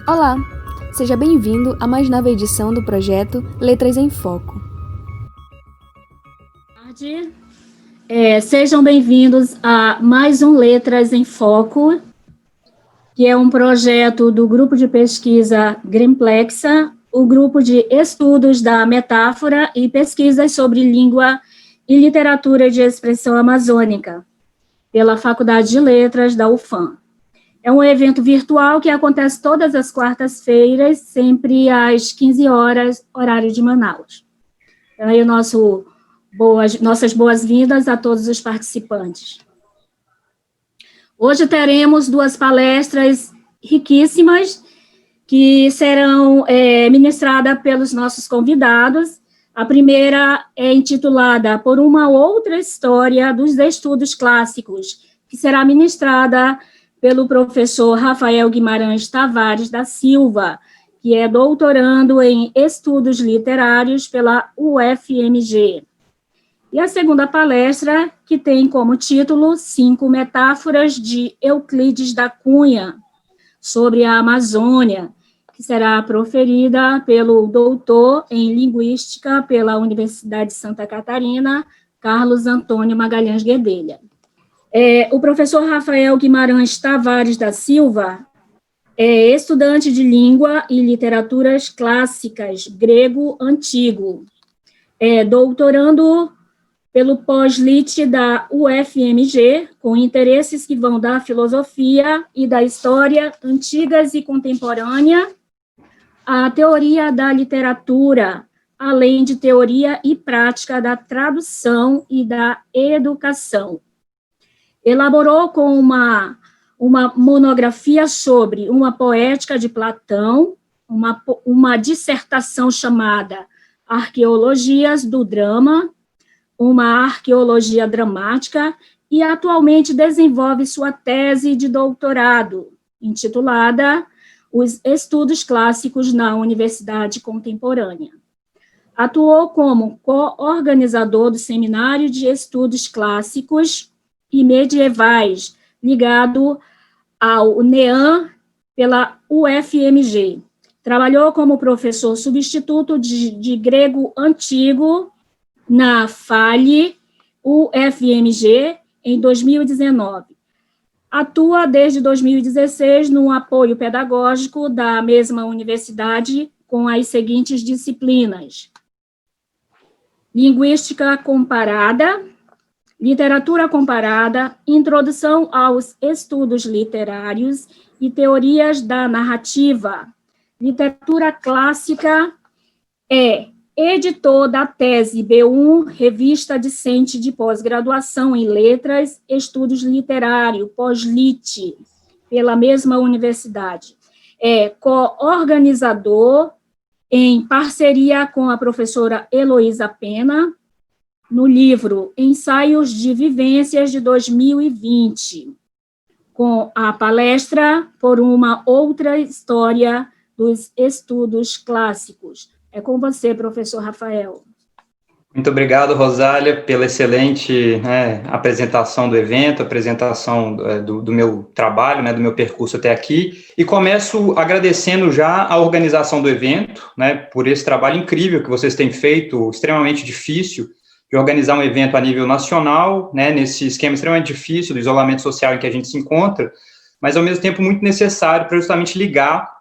Olá, seja bem-vindo a mais nova edição do projeto Letras em Foco. Boa tarde. Sejam bem-vindos a mais um Letras em Foco, que é um projeto do grupo de pesquisa Grimplexa, o grupo de estudos da metáfora e pesquisas sobre língua e literatura de expressão amazônica, pela Faculdade de Letras da UFAM. É um evento virtual que acontece todas as quartas-feiras, sempre às 15 horas, horário de Manaus. Então, aí nossas boas-vindas a todos os participantes. Hoje teremos duas palestras riquíssimas que serão ministradas pelos nossos convidados. A primeira é intitulada Por uma Outra História dos Estudos Clássicos, que será ministrada pelo professor Rafael Guimarães Tavares da Silva, que é doutorando em Estudos Literários pela UFMG. E a segunda palestra, que tem como título 5 Metáforas de Euclides da Cunha, sobre a Amazônia, que será proferida pelo doutor em Linguística pela Universidade de Santa Catarina, Carlos Antônio Magalhães Guedelha. O professor Rafael Guimarães Tavares da Silva é estudante de Língua e Literaturas Clássicas, grego antigo, doutorando pelo pós-lit da UFMG, com interesses que vão da filosofia e da história antigas e contemporânea, à teoria da literatura, além de teoria e prática da tradução e da educação. Elaborou com uma monografia sobre uma poética de Platão, uma dissertação chamada Arqueologias do Drama, uma arqueologia dramática, e atualmente desenvolve sua tese de doutorado, intitulada Os Estudos Clássicos na Universidade Contemporânea. Atuou como co-organizador do Seminário de Estudos Clássicos e Medievais, ligado ao NEAM pela UFMG. Trabalhou como professor substituto de grego antigo na FALE, UFMG, em 2019. Atua desde 2016 no apoio pedagógico da mesma universidade com as seguintes disciplinas: Linguística Comparada, Literatura Comparada, Introdução aos Estudos Literários e Teorias da Narrativa, Literatura Clássica, editor da tese B1, Revista Discente de Pós-Graduação em Letras, Estudos Literários, pós-lit, pela mesma universidade. Co-organizador, em parceria com a professora Heloísa Pena, no livro Ensaios de Vivências de 2020, com a palestra Por uma Outra História dos Estudos Clássicos. É com você, professor Rafael. Muito obrigado, Rosália, pela excelente apresentação do evento, apresentação do meu trabalho, do meu percurso até aqui, e começo agradecendo já a organização do evento, por esse trabalho incrível que vocês têm feito, extremamente difícil, de organizar um evento a nível nacional, nesse esquema extremamente difícil do isolamento social em que a gente se encontra, mas, ao mesmo tempo, muito necessário para justamente ligar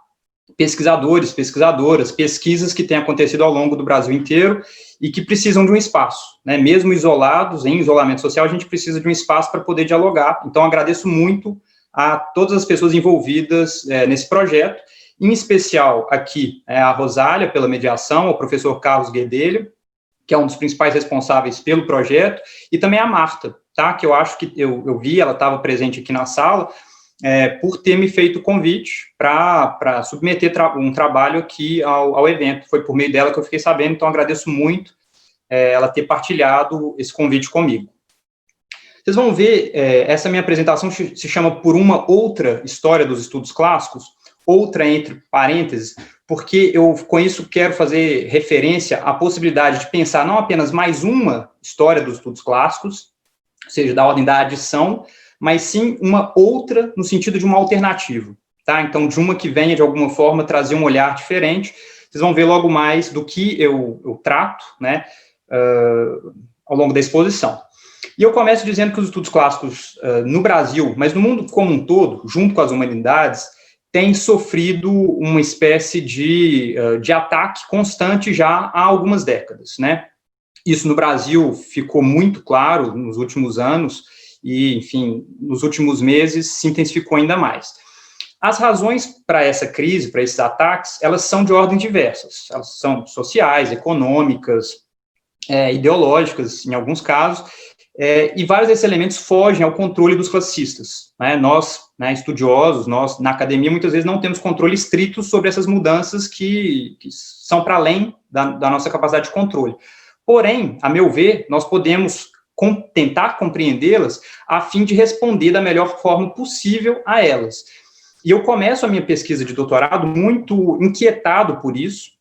pesquisadores, pesquisadoras, pesquisas que têm acontecido ao longo do Brasil inteiro e que precisam de um espaço, mesmo isolados, em isolamento social, a gente precisa de um espaço para poder dialogar. Então, agradeço muito a todas as pessoas envolvidas nesse projeto, em especial aqui a Rosália, pela mediação, o professor Carlos Guedelha, que é um dos principais responsáveis pelo projeto, e também a Marta, que eu acho que eu vi, ela estava presente aqui na sala, por ter me feito o convite para submeter um trabalho aqui ao evento. Foi por meio dela que eu fiquei sabendo, então agradeço muito ela ter partilhado esse convite comigo. Vocês vão ver, essa minha apresentação se chama Por uma Outra História dos Estudos Clássicos, outra entre parênteses, porque eu, com isso, quero fazer referência à possibilidade de pensar não apenas mais uma história dos estudos clássicos, ou seja, da ordem da adição, mas sim uma outra no sentido de uma alternativa. tá? Então, de uma que venha, de alguma forma, trazer um olhar diferente. Vocês vão ver logo mais do que eu trato, né, ao longo da exposição. E eu começo dizendo que os estudos clássicos no Brasil, mas no mundo como um todo, junto com as humanidades, têm sofrido uma espécie de ataque constante já há algumas décadas, né? Isso no Brasil ficou muito claro nos últimos anos e, enfim, nos últimos meses se intensificou ainda mais. As razões para essa crise, para esses ataques, elas são de ordem diversas. Elas são sociais, econômicas, ideológicas, em alguns casos, e vários desses elementos fogem ao controle dos classicistas, né? Nós, né, estudiosos, nós, na academia, muitas vezes não temos controle estrito sobre essas mudanças que são para além da nossa capacidade de controle. Porém, a meu ver, nós podemos tentar compreendê-las a fim de responder da melhor forma possível a elas. E eu começo a minha pesquisa de doutorado muito inquietado por isso,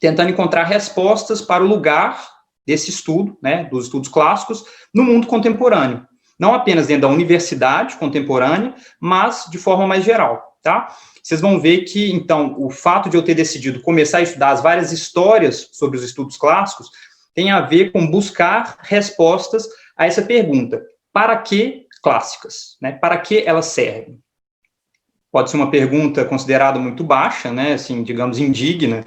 tentando encontrar respostas para o lugar desse estudo, né, dos estudos clássicos, no mundo contemporâneo. Não apenas dentro da universidade contemporânea, mas de forma mais geral, tá? Vocês vão ver que, então, o fato de eu ter decidido começar a estudar as várias histórias sobre os estudos clássicos tem a ver com buscar respostas a essa pergunta: para que clássicas? Né? Para que elas servem? Pode ser uma pergunta considerada muito baixa, né, assim, digamos, indigna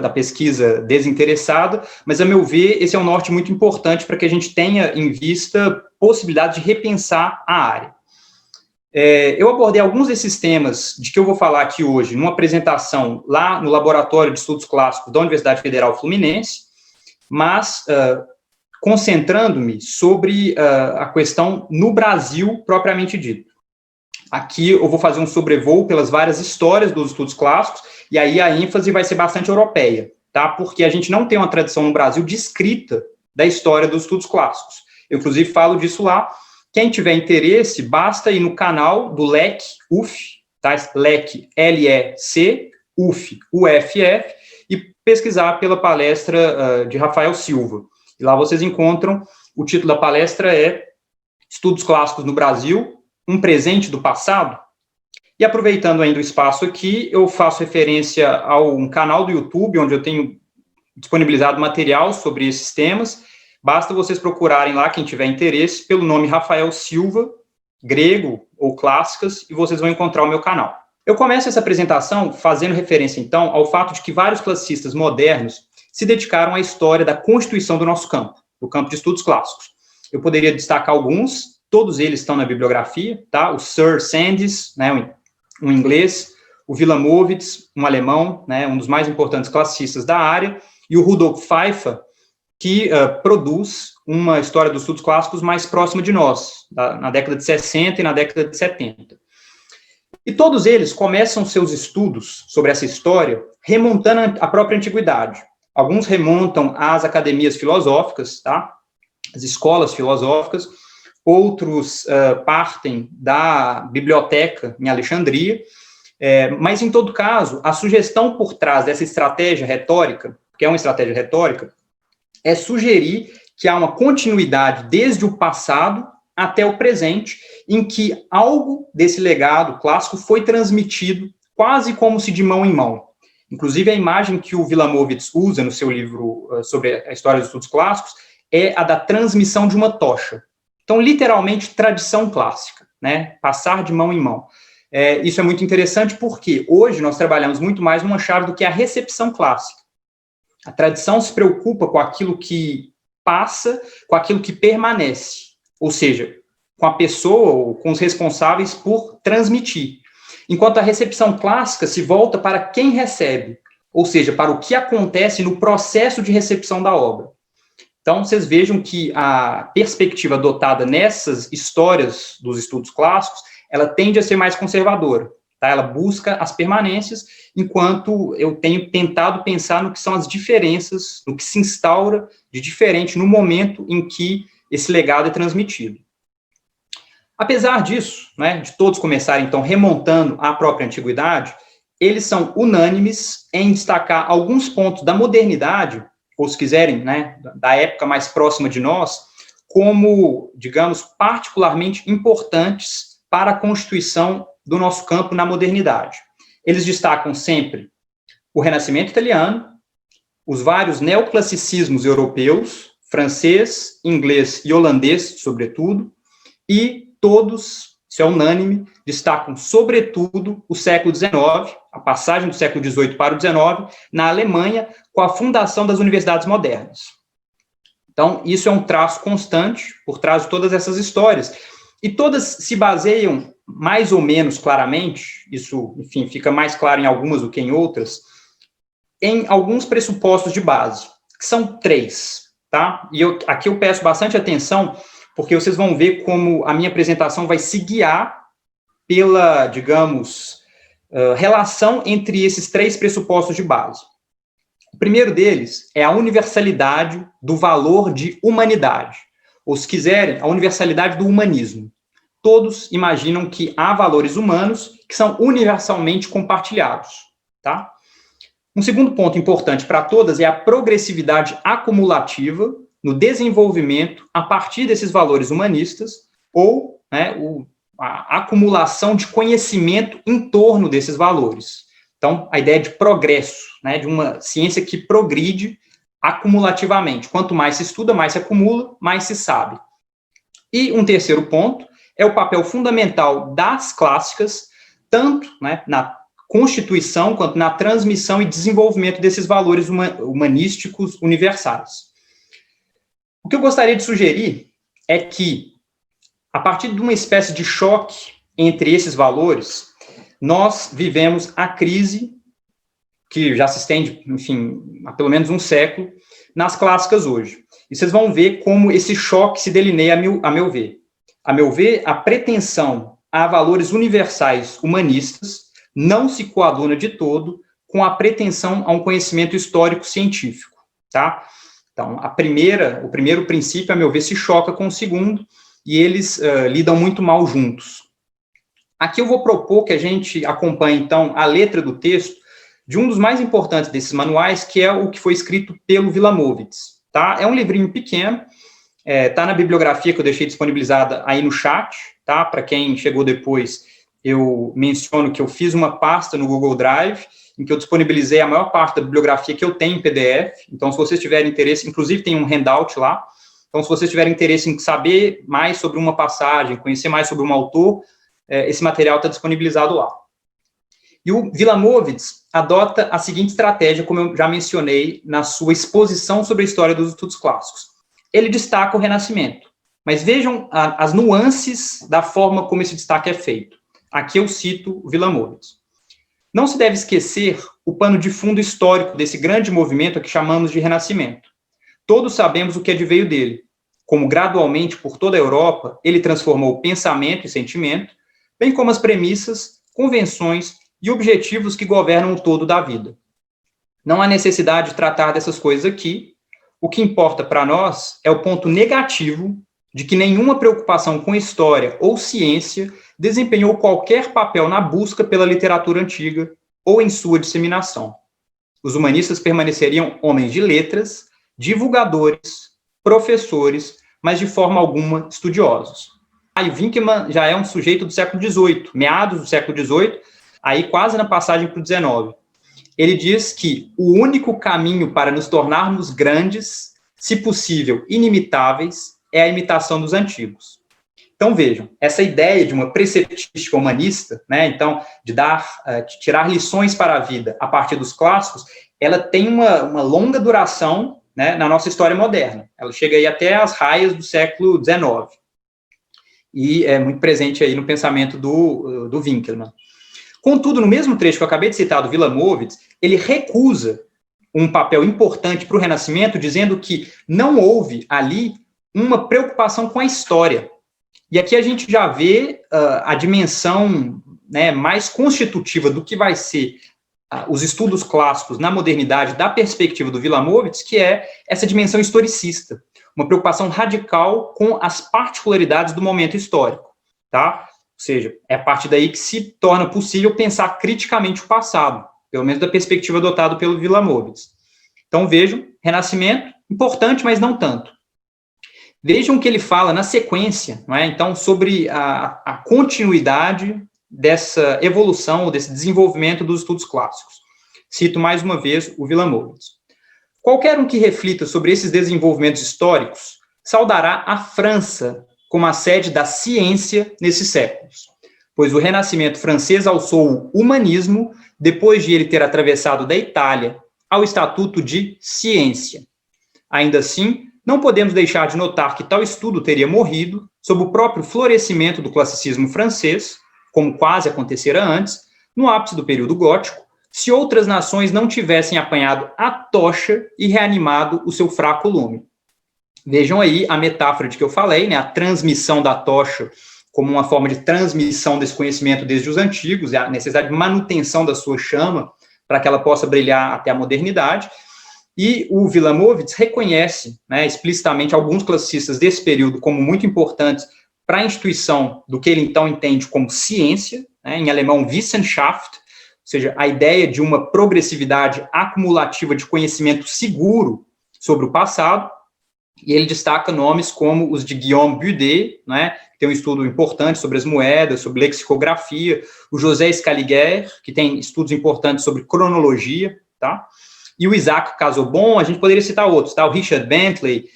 da pesquisa desinteressada, mas, a meu ver, esse é um norte muito importante para que a gente tenha em vista possibilidade de repensar a área. Eu abordei alguns desses temas de que eu vou falar aqui hoje numa apresentação lá no Laboratório de Estudos Clássicos da Universidade Federal Fluminense, mas concentrando-me sobre a questão no Brasil propriamente dito. Aqui eu vou fazer um sobrevoo pelas várias histórias dos estudos clássicos, e aí a ênfase vai ser bastante europeia, tá? Porque a gente não tem uma tradição no Brasil de escrita da história dos estudos clássicos. Eu, inclusive, falo disso lá. Quem tiver interesse, basta ir no canal do LEC, UF, tá? LEC, L-E-C, UF, UFF, e pesquisar pela palestra de Rafael Silva. E lá vocês encontram, o título da palestra é Estudos Clássicos no Brasil, um presente do passado. E aproveitando ainda o espaço aqui, eu faço referência a um canal do YouTube, onde eu tenho disponibilizado material sobre esses temas. Basta vocês procurarem lá, quem tiver interesse, pelo nome Rafael Silva, grego ou clássicas, e vocês vão encontrar o meu canal. Eu começo essa apresentação fazendo referência, então, ao fato de que vários classicistas modernos se dedicaram à história da constituição do nosso campo, do campo de estudos clássicos. Eu poderia destacar alguns, todos eles estão na bibliografia, tá? O Sir Sandys, né, um inglês, o Wilamowitz, um alemão, né, um dos mais importantes classicistas da área, e o Rudolf Pfeiffer, que produz uma história dos estudos clássicos mais próxima de nós, na década de 60 e na década de 70. E todos eles começam seus estudos sobre essa história remontando a própria antiguidade. Alguns remontam às academias filosóficas, tá? As escolas filosóficas. Outros partem da biblioteca em Alexandria, mas, em todo caso, a sugestão por trás dessa estratégia retórica, que é uma estratégia retórica, é sugerir que há uma continuidade desde o passado até o presente, em que algo desse legado clássico foi transmitido quase como se de mão em mão. Inclusive, a imagem que o Wilamowitz usa no seu livro sobre a história dos estudos clássicos é a da transmissão de uma tocha. Então, literalmente, tradição clássica, né? Passar de mão em mão. Isso é muito interessante porque hoje nós trabalhamos muito mais numa chave do que a recepção clássica. A tradição se preocupa com aquilo que passa, com aquilo que permanece, ou seja, com a pessoa ou com os responsáveis por transmitir. Enquanto a recepção clássica se volta para quem recebe, ou seja, para o que acontece no processo de recepção da obra. Então, vocês vejam que a perspectiva adotada nessas histórias dos estudos clássicos, ela tende a ser mais conservadora, tá? Ela busca as permanências, enquanto eu tenho tentado pensar no que são as diferenças, no que se instaura de diferente no momento em que esse legado é transmitido. Apesar disso, né, de todos começarem, então, remontando à própria antiguidade, eles são unânimes em destacar alguns pontos da modernidade, ou se quiserem, né, da época mais próxima de nós, como, digamos, particularmente importantes para a constituição do nosso campo na modernidade. Eles destacam sempre o Renascimento italiano, os vários neoclassicismos europeus, francês, inglês e holandês, sobretudo, e todos, isso é unânime, destacam, sobretudo, o século XIX, a passagem do século XVIII para o XIX, na Alemanha, com a fundação das universidades modernas. Então, isso é um traço constante por trás de todas essas histórias, e todas se baseiam mais ou menos claramente, isso, enfim, fica mais claro em algumas do que em outras, em alguns pressupostos de base, que são 3, tá? E aqui eu peço bastante atenção, porque vocês vão ver como a minha apresentação vai se guiar pela, digamos, relação entre esses 3 pressupostos de base. O primeiro deles é a universalidade do valor de humanidade, ou, se quiserem, a universalidade do humanismo. Todos imaginam que há valores humanos que são universalmente compartilhados, tá? Um segundo ponto importante para todas é a progressividade acumulativa no desenvolvimento a partir desses valores humanistas, ou, né, a acumulação de conhecimento em torno desses valores. Então, a ideia de progresso, né, de uma ciência que progride acumulativamente. Quanto mais se estuda, mais se acumula, mais se sabe. E um terceiro ponto é o papel fundamental das clássicas, tanto, né, na constituição quanto na transmissão e desenvolvimento desses valores humanísticos universais. O que eu gostaria de sugerir é que, a partir de uma espécie de choque entre esses valores, nós vivemos a crise, que já se estende, enfim, há pelo menos um século, nas clássicas hoje. E vocês vão ver como esse choque se delineia, a meu ver. A meu ver, a pretensão a valores universais humanistas não se coaduna de todo com a pretensão a um conhecimento histórico científico, tá? Então, o primeiro princípio, a meu ver, se choca com o segundo, e eles lidam muito mal juntos. Aqui eu vou propor que a gente acompanhe, então, a letra do texto de um dos mais importantes desses manuais, que é o que foi escrito pelo Wilamowitz, tá? É um livrinho pequeno, tá na bibliografia que eu deixei disponibilizada aí no chat, tá? Para quem chegou depois, eu menciono que eu fiz uma pasta no Google Drive, em que eu disponibilizei a maior parte da bibliografia que eu tenho em PDF. Então, se vocês tiverem interesse, inclusive tem um handout lá. Então, se vocês tiverem interesse em saber mais sobre uma passagem, conhecer mais sobre um autor, esse material está disponibilizado lá. E o Wilamowitz adota a seguinte estratégia, como eu já mencionei na sua exposição sobre a história dos estudos clássicos. Ele destaca o Renascimento, mas vejam as nuances da forma como esse destaque é feito. Aqui eu cito o Wilamowitz. Não se deve esquecer o pano de fundo histórico desse grande movimento a que chamamos de Renascimento. Todos sabemos o que adveio dele, como gradualmente por toda a Europa ele transformou pensamento e sentimento, bem como as premissas, convenções e objetivos que governam o todo da vida. Não há necessidade de tratar dessas coisas aqui. O que importa para nós é o ponto negativo de que nenhuma preocupação com história ou ciência desempenhou qualquer papel na busca pela literatura antiga ou em sua disseminação. Os humanistas permaneceriam homens de letras, divulgadores, professores, mas de forma alguma estudiosos. Aí Winckelmann já é um sujeito do século XVIII, meados do século XVIII, aí quase na passagem para o XIX. Ele diz que o único caminho para nos tornarmos grandes, se possível inimitáveis, é a imitação dos antigos. Então, vejam, essa ideia de uma preceptística humanista, né, então, de tirar lições para a vida a partir dos clássicos, ela tem uma longa duração, né, na nossa história moderna. Ela chega aí até as raias do século XIX. E é muito presente aí no pensamento do Winckelmann. Contudo, no mesmo trecho que eu acabei de citar do Wilamowitz, ele recusa um papel importante para o Renascimento, dizendo que não houve ali uma preocupação com a história. E aqui a gente já vê a dimensão, né, mais constitutiva do que vai ser os estudos clássicos na modernidade, da perspectiva do Wilamowitz, que é essa dimensão historicista, uma preocupação radical com as particularidades do momento histórico, tá? Ou seja, é a partir daí que se torna possível pensar criticamente o passado, pelo menos da perspectiva adotada pelo Wilamowitz. Então, vejam, Renascimento, importante, mas não tanto. Vejam que ele fala na sequência, não é? Então, sobre a continuidade dessa evolução, ou desse desenvolvimento dos estudos clássicos. Cito mais uma vez o Wilamowitz. Qualquer um que reflita sobre esses desenvolvimentos históricos saudará a França como a sede da ciência nesses séculos, pois o Renascimento francês alçou o humanismo depois de ele ter atravessado da Itália ao estatuto de ciência. Ainda assim, não podemos deixar de notar que tal estudo teria morrido sob o próprio florescimento do classicismo francês, como quase acontecera antes, no ápice do período gótico, se outras nações não tivessem apanhado a tocha e reanimado o seu fraco lume. Vejam aí a metáfora de que eu falei, né, a transmissão da tocha como uma forma de transmissão desse conhecimento desde os antigos, a necessidade de manutenção da sua chama para que ela possa brilhar até a modernidade. E o Wilamowitz reconhece, né, explicitamente alguns classicistas desse período como muito importantes para a instituição do que ele então entende como ciência, né, em alemão Wissenschaft, ou seja, a ideia de uma progressividade acumulativa de conhecimento seguro sobre o passado. E ele destaca nomes como os de Guillaume Budet, né, que tem um estudo importante sobre as moedas, sobre lexicografia, o José Scaliger, que tem estudos importantes sobre cronologia, tá? E o Isaac Casaubon, a gente poderia citar outros, tá? O Richard Bentley,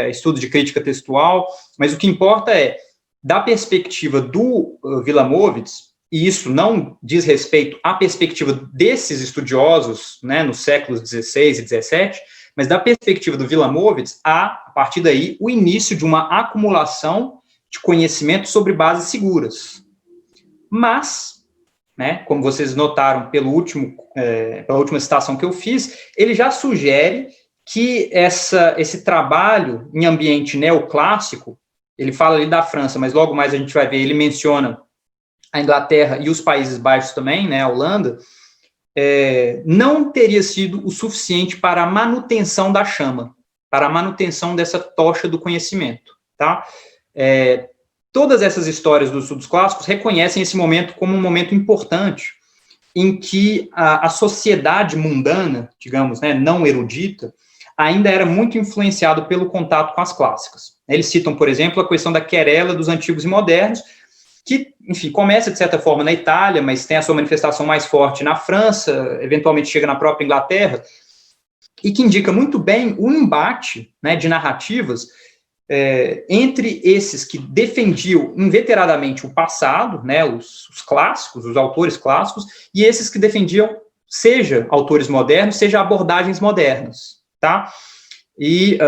estudo de crítica textual, mas o que importa é, da perspectiva do Wilamowitz, e isso não diz respeito à perspectiva desses estudiosos, né, nos séculos XVI e XVII, mas da perspectiva do Wilamowitz, há, a partir daí, o início de uma acumulação de conhecimento sobre bases seguras. Mas, né, como vocês notaram pela última citação que eu fiz, ele já sugere que esse trabalho em ambiente neoclássico, ele fala ali da França, mas logo mais a gente vai ver, ele menciona a Inglaterra e os Países Baixos também, né, a Holanda, não teria sido o suficiente para a manutenção da chama, para a manutenção dessa tocha do conhecimento, tá? Todas essas histórias dos estudos clássicos reconhecem esse momento como um momento importante, em que a sociedade mundana, digamos, né, não erudita, ainda era muito influenciado pelo contato com as clássicas. Eles citam, por exemplo, a questão da querela dos antigos e modernos, que, enfim, começa, de certa forma, na Itália, mas tem a sua manifestação mais forte na França, eventualmente chega na própria Inglaterra, e que indica muito bem o embate, né, de narrativas entre esses que defendiam inveteradamente o passado, né, os clássicos, os autores clássicos, e esses que defendiam, seja autores modernos, seja abordagens modernas, tá? E,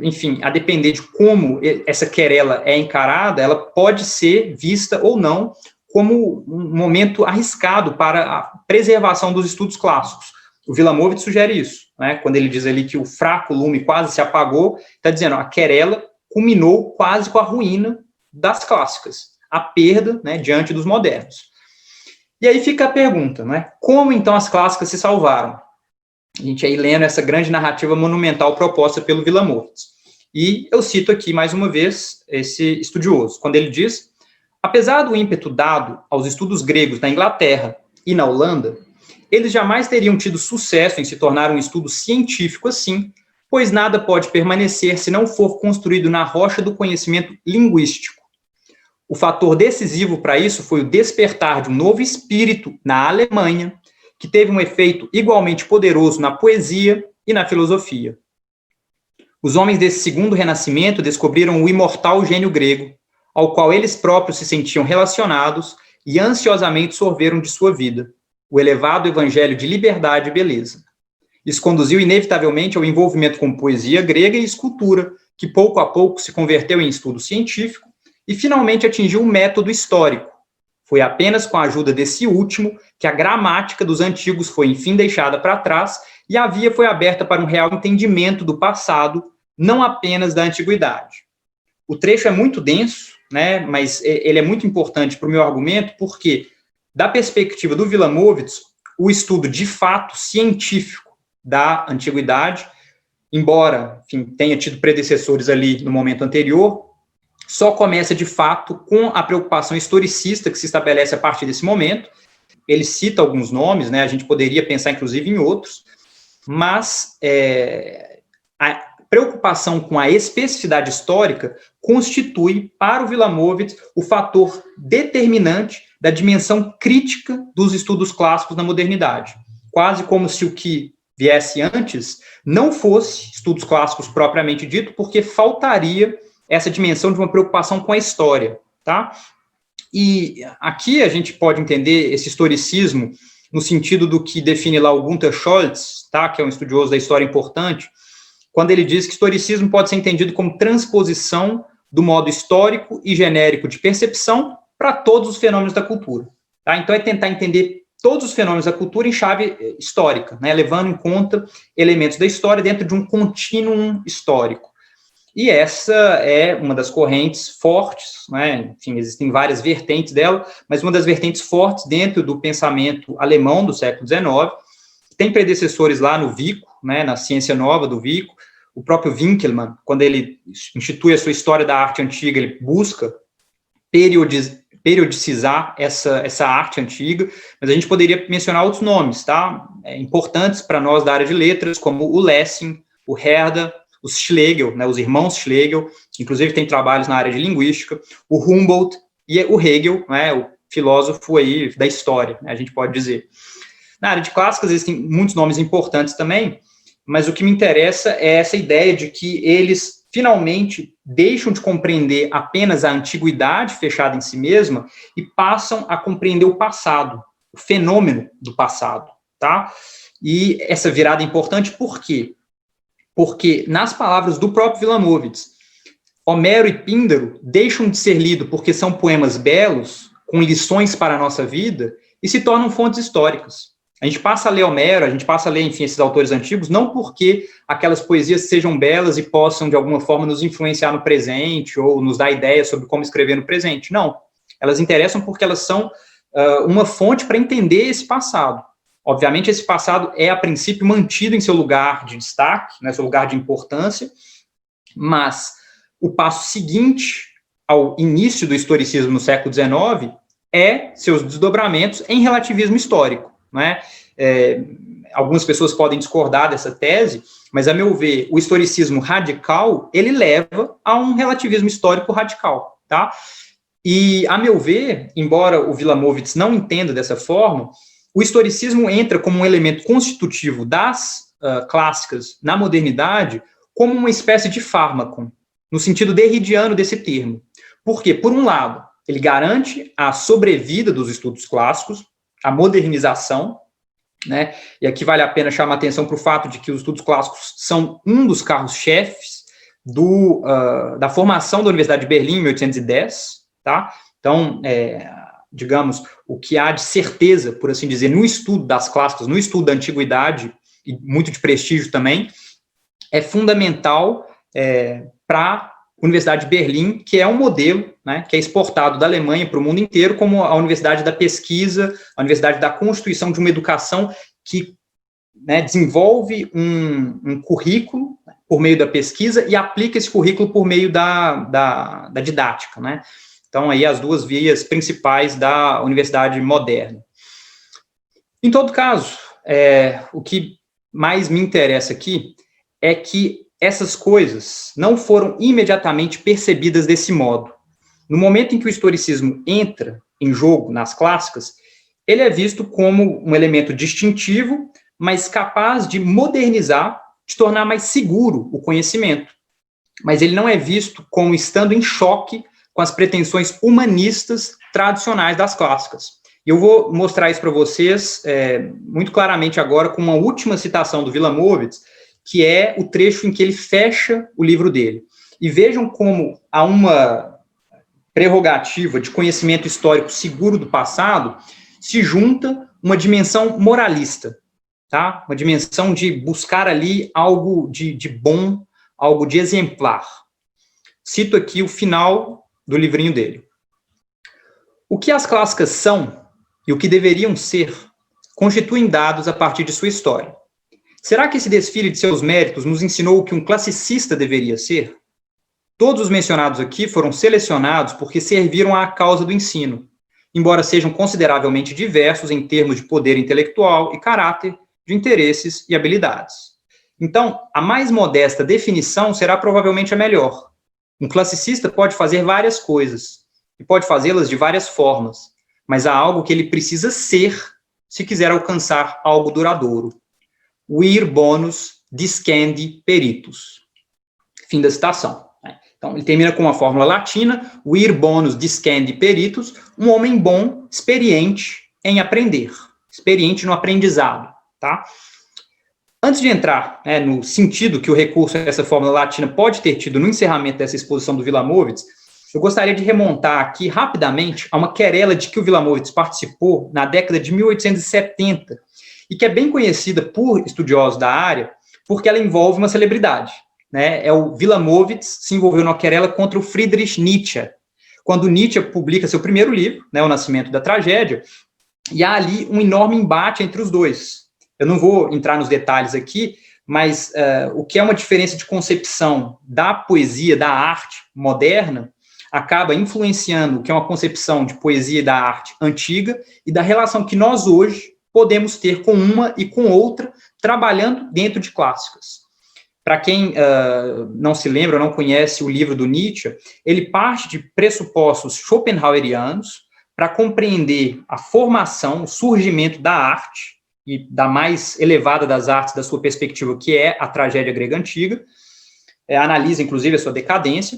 enfim, a depender de como essa querela é encarada, ela pode ser vista ou não como um momento arriscado para a preservação dos estudos clássicos. O Wilamowitz sugere isso, né? Quando ele diz ali que o fraco lume quase se apagou, está dizendo, a querela culminou quase com a ruína das clássicas, a perda, né, diante dos modernos. E aí fica a pergunta, né? Como então as clássicas se salvaram? A gente aí lendo essa grande narrativa monumental proposta pelo Wilamowitz. E eu cito aqui, mais uma vez, esse estudioso, quando ele diz, apesar do ímpeto dado aos estudos gregos na Inglaterra e na Holanda, eles jamais teriam tido sucesso em se tornar um estudo científico assim, pois nada pode permanecer se não for construído na rocha do conhecimento linguístico. O fator decisivo para isso foi o despertar de um novo espírito na Alemanha, que teve um efeito igualmente poderoso na poesia e na filosofia. Os homens desse segundo renascimento descobriram o imortal gênio grego, ao qual eles próprios se sentiam relacionados e ansiosamente sorveram de sua vida, o elevado evangelho de liberdade e beleza. Isso conduziu inevitavelmente ao envolvimento com poesia grega e escultura, que pouco a pouco se converteu em estudo científico e finalmente atingiu o método histórico. Foi apenas com a ajuda desse último que a gramática dos antigos foi, enfim, deixada para trás e a via foi aberta para um real entendimento do passado, não apenas da antiguidade. O trecho é muito denso, né, mas ele é muito importante para o meu argumento, porque, da perspectiva do Wilamowitz, o estudo de fato científico da antiguidade, embora, enfim, tenha tido predecessores ali no momento anterior, só começa, de fato, com a preocupação historicista que se estabelece a partir desse momento. Ele cita alguns nomes, né, a gente poderia pensar, inclusive, em outros, mas preocupação com a especificidade histórica constitui, para o Wilamowitz, o fator determinante da dimensão crítica dos estudos clássicos na modernidade. Quase como se o que viesse antes não fosse estudos clássicos propriamente dito, porque faltaria essa dimensão de uma preocupação com a história, tá? E aqui a gente pode entender esse historicismo no sentido do que define lá o Gunther Scholz, tá? Que é um estudioso da história importante, quando ele diz que historicismo pode ser entendido como transposição do modo histórico e genérico de percepção para todos os fenômenos da cultura, tá? Então é tentar entender todos os fenômenos da cultura em chave histórica, né? Levando em conta elementos da história dentro de um contínuo histórico. E essa é uma das correntes fortes, né? Enfim, existem várias vertentes dela, mas uma das vertentes fortes dentro do pensamento alemão do século XIX, tem predecessores lá no Vico, né, na Ciência Nova do Vico, o próprio Winckelmann, quando ele institui a sua história da arte antiga, ele busca periodicizar essa arte antiga, mas a gente poderia mencionar outros nomes, tá? Importantes para nós da área de letras, como o Lessing, o Herder, os Schlegel, né, os irmãos Schlegel, que inclusive tem trabalhos na área de linguística, o Humboldt e o Hegel, né, o filósofo aí da história, né, a gente pode dizer. Na área de clássicas existem muitos nomes importantes também, mas o que me interessa é essa ideia de que eles finalmente deixam de compreender apenas a antiguidade fechada em si mesma e passam a compreender o passado, o fenômeno do passado, tá? E essa virada é importante por quê? Porque, nas palavras do próprio Wilamowitz, Homero e Píndaro deixam de ser lidos porque são poemas belos, com lições para a nossa vida, e se tornam fontes históricas. A gente passa a ler Homero, a gente passa a ler, enfim, esses autores antigos, não porque aquelas poesias sejam belas e possam, de alguma forma, nos influenciar no presente, ou nos dar ideias sobre como escrever no presente. Não. Elas interessam porque elas são uma fonte para entender esse passado. Obviamente, esse passado é, a princípio, mantido em seu lugar de destaque, né, seu lugar de importância, mas o passo seguinte ao início do historicismo no século XIX é seus desdobramentos em relativismo histórico. Né? Algumas pessoas podem discordar dessa tese, mas, a meu ver, o historicismo radical, ele leva a um relativismo histórico radical. Tá? E, a meu ver, embora o Wilamowitz não entenda dessa forma, o historicismo entra como um elemento constitutivo das clássicas na modernidade como uma espécie de fármaco, no sentido derridiano desse termo. Por quê? Por um lado, ele garante a sobrevida dos estudos clássicos, a modernização, né? E aqui vale a pena chamar a atenção para o fato de que os estudos clássicos são um dos carros-chefes da formação da Universidade de Berlim em 1810, tá? Então, digamos, o que há de certeza, por assim dizer, no estudo das clássicas, no estudo da antiguidade, e muito de prestígio também, é fundamental para a Universidade de Berlim, que é um modelo, né, que é exportado da Alemanha para o mundo inteiro, como a Universidade da Pesquisa, a Universidade da Constituição de uma educação que, né, desenvolve um currículo por meio da pesquisa e aplica esse currículo por meio da didática, né? Então, aí as duas vias principais da universidade moderna. Em todo caso, o que mais me interessa aqui é que essas coisas não foram imediatamente percebidas desse modo. No momento em que o historicismo entra em jogo nas clássicas, ele é visto como um elemento distintivo, mas capaz de modernizar, de tornar mais seguro o conhecimento. Mas ele não é visto como estando em choque com as pretensões humanistas tradicionais das clássicas. E eu vou mostrar isso para vocês muito claramente agora com uma última citação do Wilamowitz, que é o trecho em que ele fecha o livro dele. E vejam como há uma prerrogativa de conhecimento histórico seguro do passado se junta uma dimensão moralista, tá? Uma dimensão de buscar ali algo de bom, algo de exemplar. Cito aqui o final do livrinho dele. O que as clássicas são e o que deveriam ser constituem dados a partir de sua história. Será que esse desfile de seus méritos nos ensinou o que um classicista deveria ser? Todos os mencionados aqui foram selecionados porque serviram à causa do ensino, embora sejam consideravelmente diversos em termos de poder intelectual e caráter, de interesses e habilidades. Então, a mais modesta definição será provavelmente a melhor. Um classicista pode fazer várias coisas, e pode fazê-las de várias formas, mas há algo que ele precisa ser se quiser alcançar algo duradouro. Vir bonus discendi peritus. Fim da citação. Então, ele termina com uma fórmula latina, vir bonus discendi peritus, um homem bom, experiente em aprender, experiente no aprendizado, tá? Antes de entrar no sentido que o recurso a essa fórmula latina pode ter tido no encerramento dessa exposição do Wilamowitz, eu gostaria de remontar aqui rapidamente a uma querela de que o Wilamowitz participou na década de 1870 e que é bem conhecida por estudiosos da área porque ela envolve uma celebridade. É o Wilamowitz se envolveu numa querela contra o Friedrich Nietzsche, quando Nietzsche publica seu primeiro livro, O Nascimento da Tragédia, e há ali um enorme embate entre os dois. Eu não vou entrar nos detalhes aqui, mas o que é uma diferença de concepção da poesia, da arte moderna, acaba influenciando o que é uma concepção de poesia e da arte antiga e da relação que nós hoje podemos ter com uma e com outra, trabalhando dentro de clássicas. Para quem não se lembra ou não conhece o livro do Nietzsche, ele parte de pressupostos schopenhauerianos para compreender a formação, o surgimento da arte, e da mais elevada das artes da sua perspectiva, que é a tragédia grega antiga, analisa, inclusive, a sua decadência,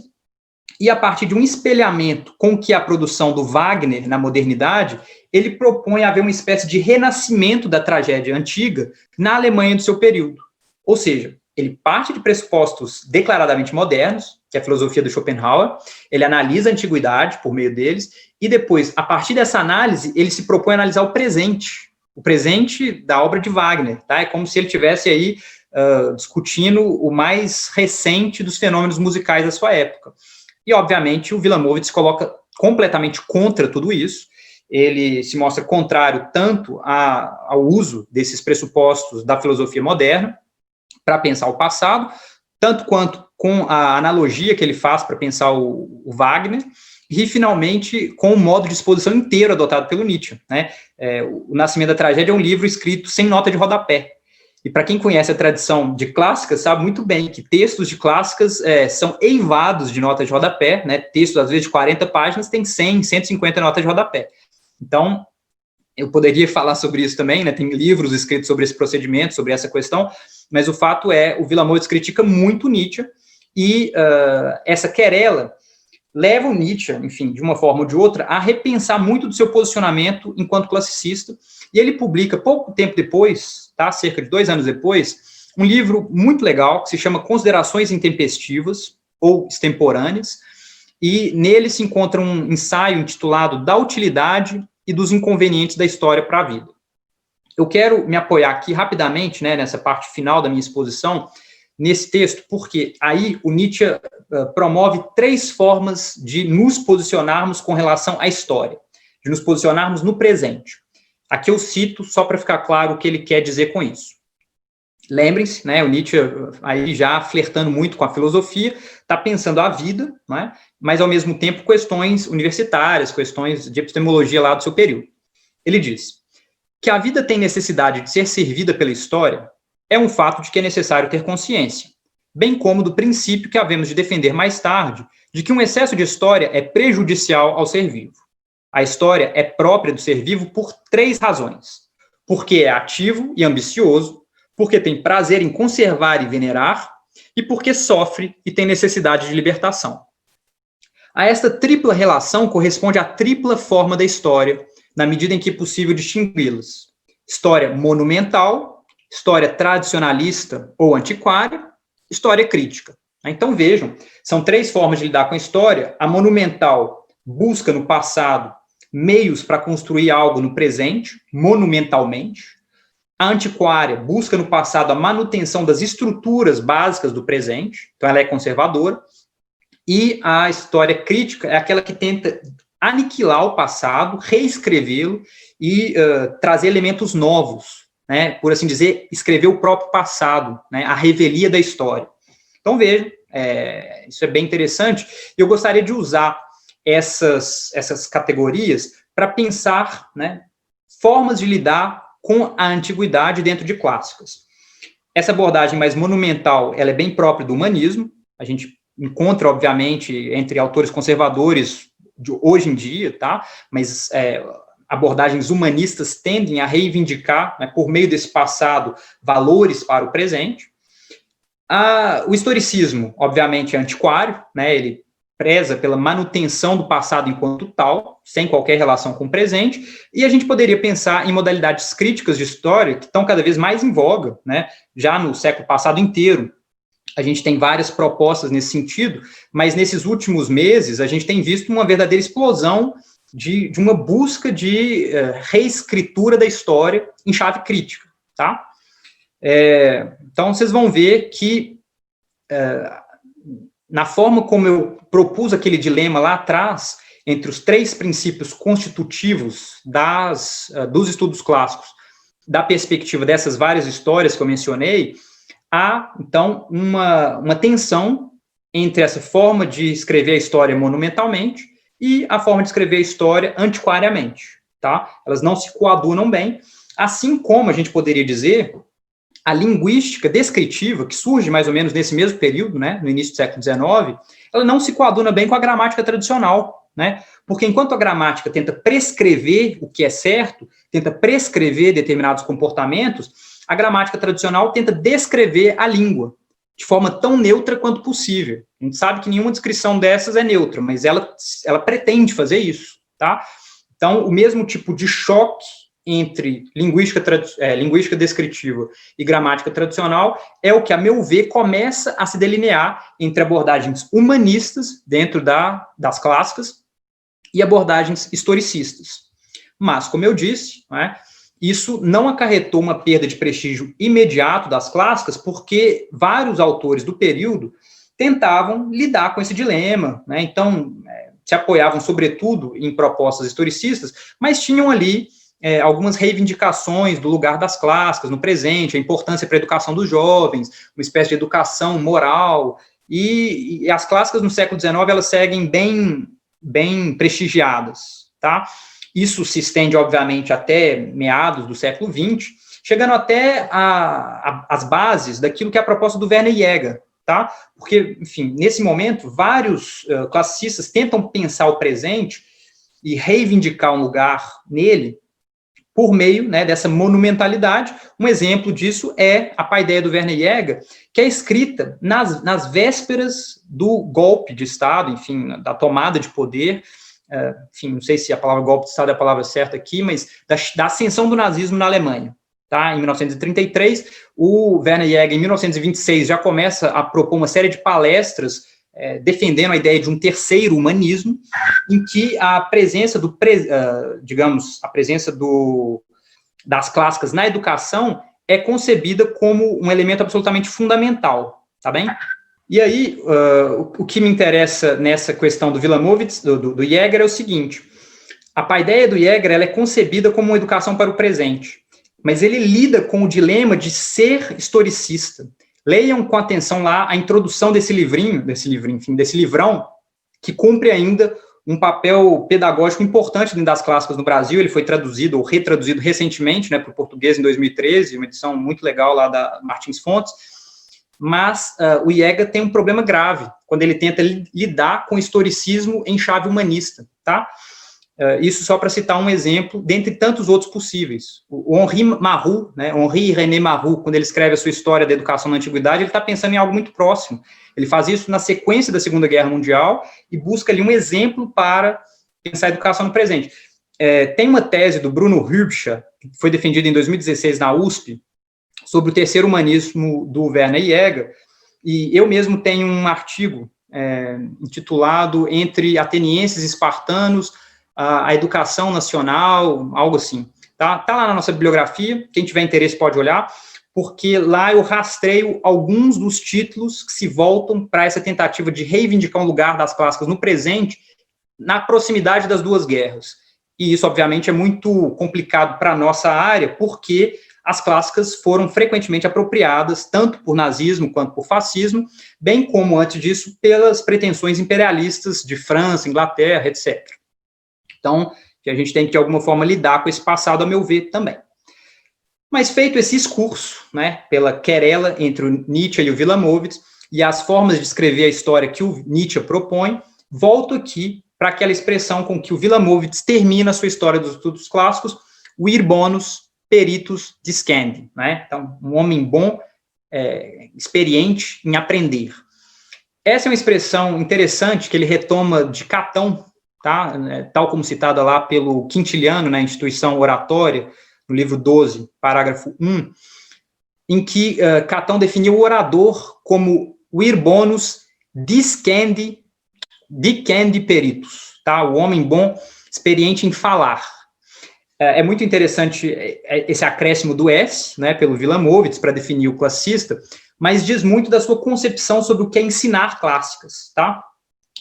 e a partir de um espelhamento com que a produção do Wagner na modernidade, ele propõe haver uma espécie de renascimento da tragédia antiga na Alemanha do seu período. Ou seja, ele parte de pressupostos declaradamente modernos, que é a filosofia do Schopenhauer, ele analisa a antiguidade por meio deles, e depois, a partir dessa análise, ele se propõe a analisar o presente da obra de Wagner, tá? É como se ele estivesse aí discutindo o mais recente dos fenômenos musicais da sua época. E, obviamente, o Wilamowitz se coloca completamente contra tudo isso, ele se mostra contrário tanto ao uso desses pressupostos da filosofia moderna para pensar o passado, tanto quanto com a analogia que ele faz para pensar o Wagner, e, finalmente, com o modo de exposição inteiro adotado pelo Nietzsche. O Nascimento da Tragédia é um livro escrito sem nota de rodapé. E para quem conhece a tradição de clássicas, sabe muito bem que textos de clássicas são eivados de notas de rodapé, textos, às vezes, de 40 páginas, tem 100, 150 notas de rodapé. Então, eu poderia falar sobre isso também, tem livros escritos sobre esse procedimento, sobre essa questão, mas o fato é, o Wilamowitz critica muito Nietzsche, e essa querela leva o Nietzsche, enfim, de uma forma ou de outra, a repensar muito do seu posicionamento enquanto classicista, e ele publica, pouco tempo depois, cerca de 2 anos depois, um livro muito legal, que se chama Considerações Intempestivas, ou Extemporâneas, e nele se encontra um ensaio intitulado Da Utilidade e dos Inconvenientes da História para a Vida. Eu quero me apoiar aqui rapidamente, nessa parte final da minha exposição, nesse texto, porque aí o Nietzsche promove 3 formas de nos posicionarmos com relação à história, de nos posicionarmos no presente. Aqui eu cito, só para ficar claro o que ele quer dizer com isso. Lembrem-se, o Nietzsche, aí já flertando muito com a filosofia, está pensando a vida, mas, ao mesmo tempo, questões universitárias, questões de epistemologia lá do seu período. Ele diz que a vida tem necessidade de ser servida pela história é um fato de que é necessário ter consciência, bem como do princípio que havemos de defender mais tarde, de que um excesso de história é prejudicial ao ser vivo. A história é própria do ser vivo por 3 razões. Porque é ativo e ambicioso, porque tem prazer em conservar e venerar, e porque sofre e tem necessidade de libertação. A esta tripla relação corresponde a tripla forma da história, na medida em que é possível distingui-las. História monumental, história tradicionalista ou antiquária, história crítica. Então, vejam, são 3 formas de lidar com a história. A monumental busca no passado meios para construir algo no presente, monumentalmente. A antiquária busca no passado a manutenção das estruturas básicas do presente, então ela é conservadora. E a história crítica é aquela que tenta aniquilar o passado, reescrevê-lo e trazer elementos novos, por assim dizer, escrever o próprio passado, a revelia da história. Então, vejam, isso é bem interessante. Eu gostaria de usar essas categorias para pensar formas de lidar com a antiguidade dentro de clássicas. Essa abordagem mais monumental, ela é bem própria do humanismo, a gente encontra, obviamente, entre autores conservadores de hoje em dia, tá? Mas abordagens humanistas tendem a reivindicar, né, por meio desse passado, valores para o presente. O historicismo, obviamente, é antiquário, né? Ele preza pela manutenção do passado enquanto tal, sem qualquer relação com o presente, e a gente poderia pensar em modalidades críticas de história que estão cada vez mais em voga, né? Já no século passado inteiro, a gente tem várias propostas nesse sentido, mas nesses últimos meses a gente tem visto uma verdadeira explosão de uma busca de reescritura da história em chave crítica, tá? Então, vocês vão ver que na forma como eu propus aquele dilema lá atrás, entre os 3 princípios constitutivos dos estudos clássicos, da perspectiva dessas várias histórias que eu mencionei, há, então, uma tensão entre essa forma de escrever a história monumentalmente e a forma de escrever a história antiquariamente, tá? Elas não se coadunam bem, assim como a gente poderia dizer a linguística descritiva, que surge mais ou menos nesse mesmo período, né, no início do século XIX, ela não se coaduna bem com a gramática tradicional, né, porque enquanto a gramática tenta prescrever o que é certo, tenta prescrever determinados comportamentos, a gramática tradicional tenta descrever a língua de forma tão neutra quanto possível. A gente sabe que nenhuma descrição dessas é neutra, mas ela pretende fazer isso, tá? Então, o mesmo tipo de choque entre linguística descritiva e gramática tradicional é o que, a meu ver, começa a se delinear entre abordagens humanistas, dentro das clássicas, e abordagens historicistas. Mas, como eu disse, né, isso não acarretou uma perda de prestígio imediato das clássicas, porque vários autores do período tentavam lidar com esse dilema, né, então, se apoiavam, sobretudo, em propostas historicistas, mas tinham ali algumas reivindicações do lugar das clássicas no presente, a importância para a educação dos jovens, uma espécie de educação moral, e as clássicas no século XIX, elas seguem bem prestigiadas, tá? Isso se estende, obviamente, até meados do século XX, chegando até as bases daquilo que é a proposta do Werner Jäger, tá? Porque, enfim, nesse momento, vários classicistas tentam pensar o presente e reivindicar um lugar nele, por meio, né, dessa monumentalidade. Um exemplo disso é a paideia do Werner Jäger, que é escrita nas vésperas do golpe de Estado, enfim, da tomada de poder, enfim, não sei se a palavra golpe de Estado é a palavra certa aqui, mas da ascensão do nazismo na Alemanha. Tá? Em 1933, o Werner Jäger, em 1926, já começa a propor uma série de palestras defendendo a ideia de um terceiro humanismo, em que a presença das clássicas na educação é concebida como um elemento absolutamente fundamental, tá bem? E aí, o que me interessa nessa questão do Wilamowitz, do Jäger, é o seguinte: a paideia do Jäger, ela é concebida como uma educação para o presente, mas ele lida com o dilema de ser historicista. Leiam com atenção lá a introdução desse livrão, que cumpre ainda um papel pedagógico importante dentro das clássicas no Brasil. Ele foi traduzido ou retraduzido recentemente, né, para o português em 2013, uma edição muito legal lá da Martins Fontes. Mas o Jäger tem um problema grave quando ele tenta lidar com o historicismo em chave humanista, tá? Isso só para citar um exemplo, dentre tantos outros possíveis. O Henri Marroux, né, Henri René Marroux, quando ele escreve a sua História da Educação na Antiguidade, ele está pensando em algo muito próximo. Ele faz isso na sequência da Segunda Guerra Mundial e busca ali um exemplo para pensar a educação no presente. Tem uma tese do Bruno Hübscher, que foi defendida em 2016 na USP, sobre o terceiro humanismo do Werner Jäger, e eu mesmo tenho um artigo intitulado Entre Atenienses e Espartanos, a educação nacional, algo assim, tá lá na nossa bibliografia, quem tiver interesse pode olhar, porque lá eu rastreio alguns dos títulos que se voltam para essa tentativa de reivindicar um lugar das clássicas no presente, na proximidade das duas guerras. E isso, obviamente, é muito complicado para a nossa área, porque as clássicas foram frequentemente apropriadas, tanto por nazismo quanto por fascismo, bem como, antes disso, pelas pretensões imperialistas de França, Inglaterra, etc. Então, que a gente tem que, de alguma forma, lidar com esse passado, a meu ver, também. Mas feito esse excurso, né, pela querela entre o Nietzsche e o Wilamowitz, e as formas de escrever a história que o Nietzsche propõe, volto aqui para aquela expressão com que o Wilamowitz termina a sua história dos estudos clássicos, vir bonus peritus discendi, né? Então, um homem bom, experiente em aprender. Essa é uma expressão interessante que ele retoma de Catão, tá? Tal como citada lá pelo Quintiliano, na Instituição Oratória, no livro 12, parágrafo 1, em que Catão definiu o orador como vir bonus discendi peritus, tá? O homem bom, experiente em falar. É muito interessante esse acréscimo do S, né, pelo Wilamowitz, para definir o classicista, mas diz muito da sua concepção sobre o que é ensinar clássicas, tá?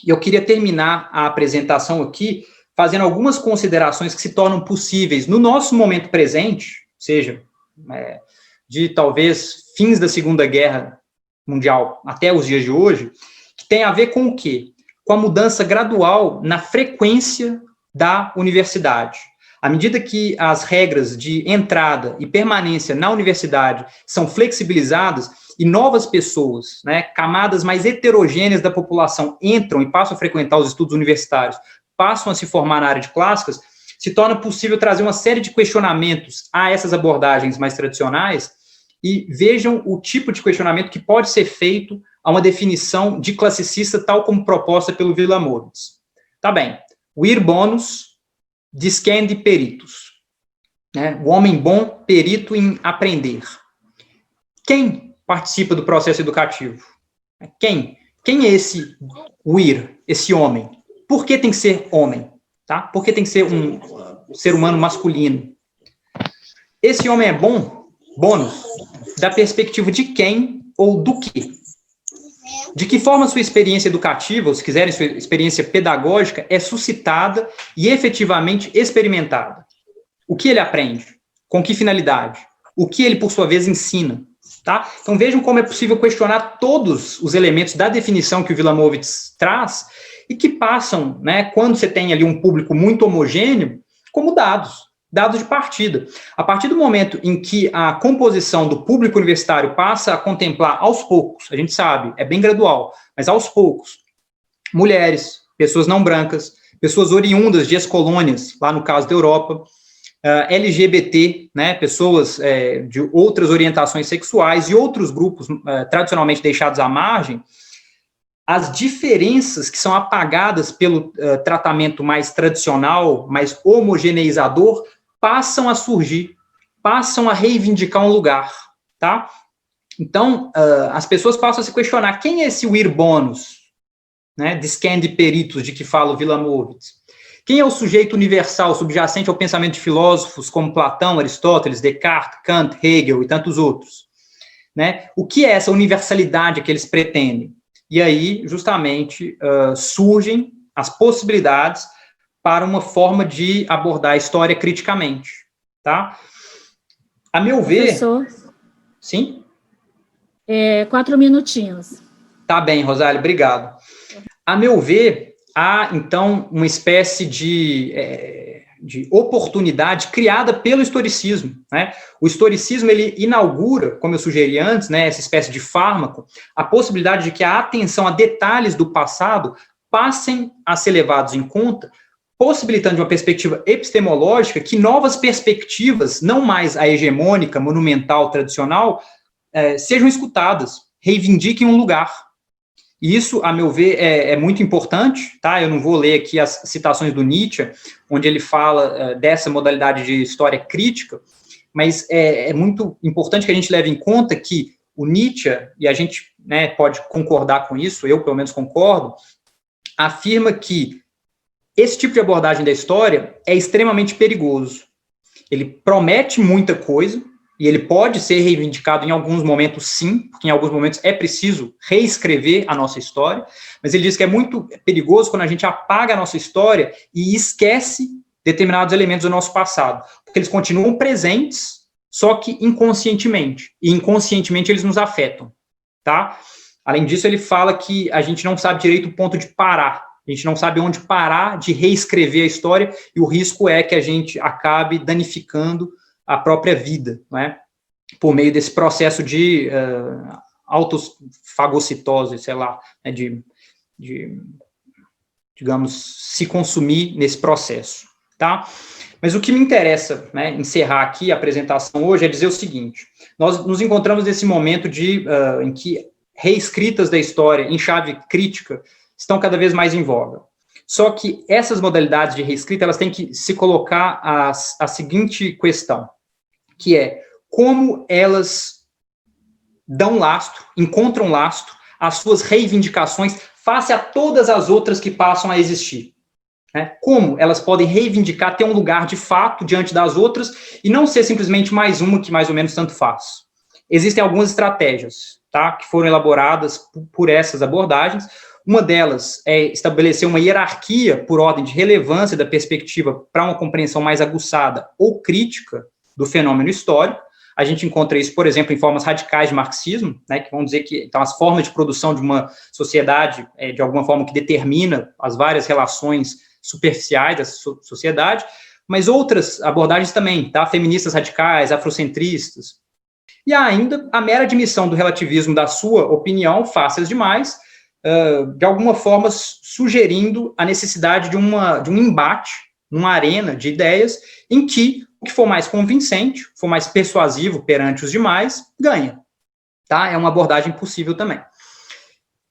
E eu queria terminar a apresentação aqui fazendo algumas considerações que se tornam possíveis no nosso momento presente, ou seja, de talvez fins da Segunda Guerra Mundial até os dias de hoje, que tem a ver com o quê? Com a mudança gradual na frequência da universidade. À medida que as regras de entrada e permanência na universidade são flexibilizadas e novas pessoas, né, camadas mais heterogêneas da população entram e passam a frequentar os estudos universitários, passam a se formar na área de clássicas, se torna possível trazer uma série de questionamentos a essas abordagens mais tradicionais e vejam o tipo de questionamento que pode ser feito a uma definição de classicista tal como proposta pelo Wilamowitz. Tá bem, vir bonus discendi peritus, né? O homem bom, perito em aprender. Quem participa do processo educativo? Quem? Quem é esse vir, esse homem? Por que tem que ser homem? Tá? Por que tem que ser um ser humano masculino? Esse homem é bom, bônus, da perspectiva de quem ou do que? De que forma sua experiência educativa, ou se quiserem, sua experiência pedagógica, é suscitada e efetivamente experimentada? O que ele aprende? Com que finalidade? O que ele, por sua vez, ensina? Tá? Então vejam como é possível questionar todos os elementos da definição que o Wilamowitz traz e que passam, né, quando você tem ali um público muito homogêneo, como dados de partida. A partir do momento em que a composição do público universitário passa a contemplar aos poucos, a gente sabe, é bem gradual, mas aos poucos, mulheres, pessoas não brancas, pessoas oriundas de ex-colônias, lá no caso da Europa, LGBT, né, pessoas de outras orientações sexuais e outros grupos tradicionalmente deixados à margem, as diferenças que são apagadas pelo tratamento mais tradicional, mais homogeneizador, passam a surgir, passam a reivindicar um lugar, tá? Então, as pessoas passam a se questionar, quem é esse vir bonus, né, discendi peritus, de que fala o Wilamowitz? Quem é o sujeito universal, subjacente ao pensamento de filósofos como Platão, Aristóteles, Descartes, Kant, Hegel e tantos outros? Né? O que é essa universalidade que eles pretendem? E aí, justamente, surgem as possibilidades para uma forma de abordar a história criticamente, tá? A meu ver... Professor? Sim? 4 minutinhos. Tá bem, Rosália, obrigado. A meu ver, há, então, uma espécie de oportunidade criada pelo historicismo, né? O historicismo, ele inaugura, como eu sugeri antes, né, essa espécie de fármaco, a possibilidade de que a atenção a detalhes do passado passem a ser levados em conta, possibilitando de uma perspectiva epistemológica que novas perspectivas, não mais a hegemônica, monumental, tradicional, sejam escutadas, reivindiquem um lugar. E isso, a meu ver, é muito importante, tá? Eu não vou ler aqui as citações do Nietzsche, onde ele fala dessa modalidade de história crítica, mas é muito importante que a gente leve em conta que o Nietzsche, e a gente, né, pode concordar com isso, eu pelo menos concordo, afirma que esse tipo de abordagem da história é extremamente perigoso. Ele promete muita coisa, e ele pode ser reivindicado em alguns momentos, sim, porque em alguns momentos é preciso reescrever a nossa história, mas ele diz que é muito perigoso quando a gente apaga a nossa história e esquece determinados elementos do nosso passado, porque eles continuam presentes, só que inconscientemente, e inconscientemente eles nos afetam, tá? Além disso, ele fala que a gente não sabe direito o ponto de parar, a gente não sabe onde parar de reescrever a história, e o risco é que a gente acabe danificando a própria vida, não é? Por meio desse processo de autofagocitose, sei lá, né, digamos, se consumir nesse processo, tá? Mas o que me interessa, né, encerrar aqui a apresentação hoje é dizer o seguinte: nós nos encontramos nesse momento em que reescritas da história em chave crítica estão cada vez mais em voga. Só que essas modalidades de reescrita, elas têm que se colocar a seguinte questão, que é como elas dão lastro, encontram lastro às suas reivindicações face a todas as outras que passam a existir. Né? Como elas podem reivindicar, ter um lugar de fato diante das outras e não ser simplesmente mais uma que mais ou menos tanto faz. Existem algumas estratégias, tá, que foram elaboradas por essas abordagens. Uma delas é estabelecer uma hierarquia por ordem de relevância da perspectiva para uma compreensão mais aguçada ou crítica do fenômeno histórico. A gente encontra isso, por exemplo, em formas radicais de marxismo, né, que vão dizer que então, as formas de produção de uma sociedade, de alguma forma, que determina as várias relações superficiais dessa sociedade, mas outras abordagens também, tá, feministas radicais, afrocentristas. E há ainda a mera admissão do relativismo da sua opinião, face às demais, de alguma forma sugerindo a necessidade de um embate, numa arena de ideias, em que o que for mais convincente, for mais persuasivo perante os demais, ganha. Tá? É uma abordagem possível também.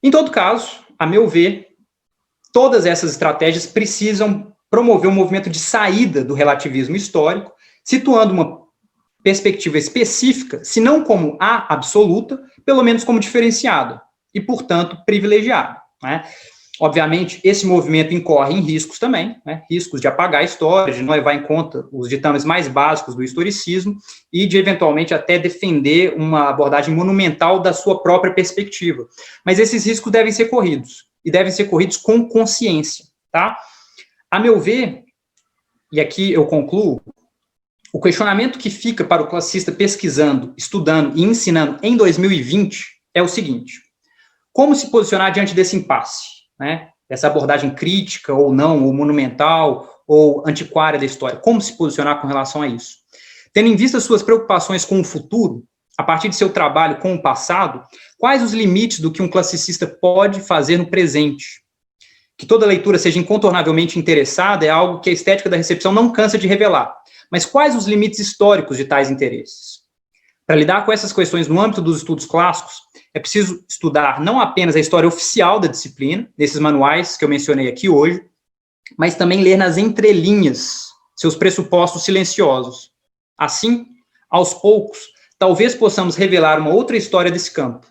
Em todo caso, a meu ver, todas essas estratégias precisam promover um movimento de saída do relativismo histórico, situando uma perspectiva específica, se não como a absoluta, pelo menos como diferenciada, e, portanto, privilegiada. Né? Obviamente, esse movimento incorre em riscos também, né? Riscos de apagar a história, de não levar em conta os ditames mais básicos do historicismo e de, eventualmente, até defender uma abordagem monumental da sua própria perspectiva. Mas esses riscos devem ser corridos, e devem ser corridos com consciência. Tá? A meu ver, e aqui eu concluo, o questionamento que fica para o classicista pesquisando, estudando e ensinando em 2020 é o seguinte: como se posicionar diante desse impasse? Né, essa abordagem crítica ou não, ou monumental, ou antiquária da história, como se posicionar com relação a isso? Tendo em vista suas preocupações com o futuro, a partir de seu trabalho com o passado, quais os limites do que um classicista pode fazer no presente? Que toda leitura seja incontornavelmente interessada é algo que a estética da recepção não cansa de revelar, mas quais os limites históricos de tais interesses? Para lidar com essas questões no âmbito dos estudos clássicos, é preciso estudar não apenas a história oficial da disciplina, nesses manuais que eu mencionei aqui hoje, mas também ler nas entrelinhas seus pressupostos silenciosos. Assim, aos poucos, talvez possamos revelar uma outra história desse campo,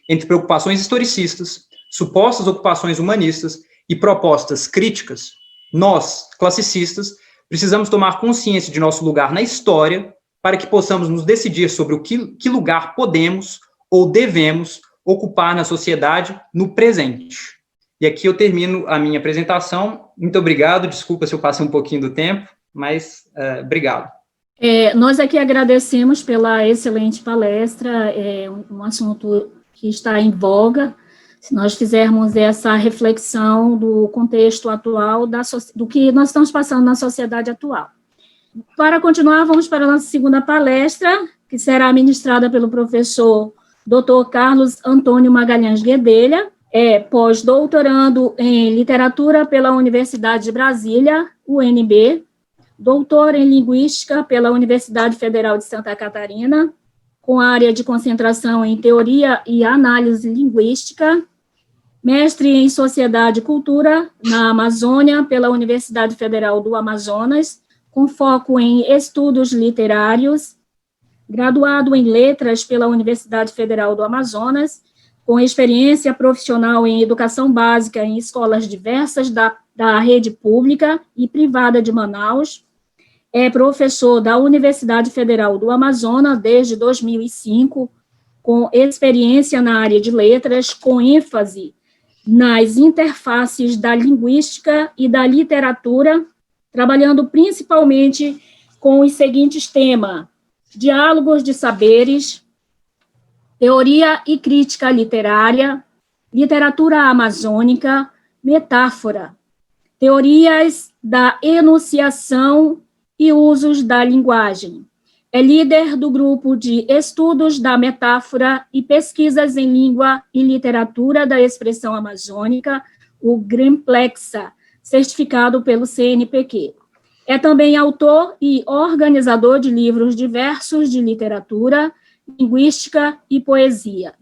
entre preocupações historicistas, supostas ocupações humanistas e propostas críticas. Nós, classicistas, precisamos tomar consciência de nosso lugar na história para que possamos nos decidir sobre o que lugar podemos ou devemos ocupar na sociedade no presente. E aqui eu termino a minha apresentação. Muito obrigado, desculpa se eu passei um pouquinho do tempo, mas obrigado. Nós aqui agradecemos pela excelente palestra, um assunto que está em voga. Se nós fizermos essa reflexão do contexto atual, do que nós estamos passando na sociedade atual. Para continuar, vamos para a nossa segunda palestra, que será ministrada pelo professor Dr. Carlos Antônio Magalhães Guedelha, pós-doutorando em literatura pela Universidade de Brasília, UNB, doutor em linguística pela Universidade Federal de Santa Catarina, com área de concentração em teoria e análise linguística, mestre em sociedade e cultura na Amazônia pela Universidade Federal do Amazonas, com foco em estudos literários, graduado em letras pela Universidade Federal do Amazonas, com experiência profissional em educação básica em escolas diversas da rede pública e privada de Manaus, é professor da Universidade Federal do Amazonas desde 2005, com experiência na área de letras, com ênfase nas interfaces da linguística e da literatura, trabalhando principalmente com os seguintes temas: diálogos de saberes, teoria e crítica literária, literatura amazônica, metáfora, teorias da enunciação e usos da linguagem, É líder do grupo de estudos da metáfora e pesquisas em língua e literatura da expressão amazônica, o GRIMPLEXA, certificado pelo CNPq. É também autor e organizador de livros diversos de literatura, linguística e poesia.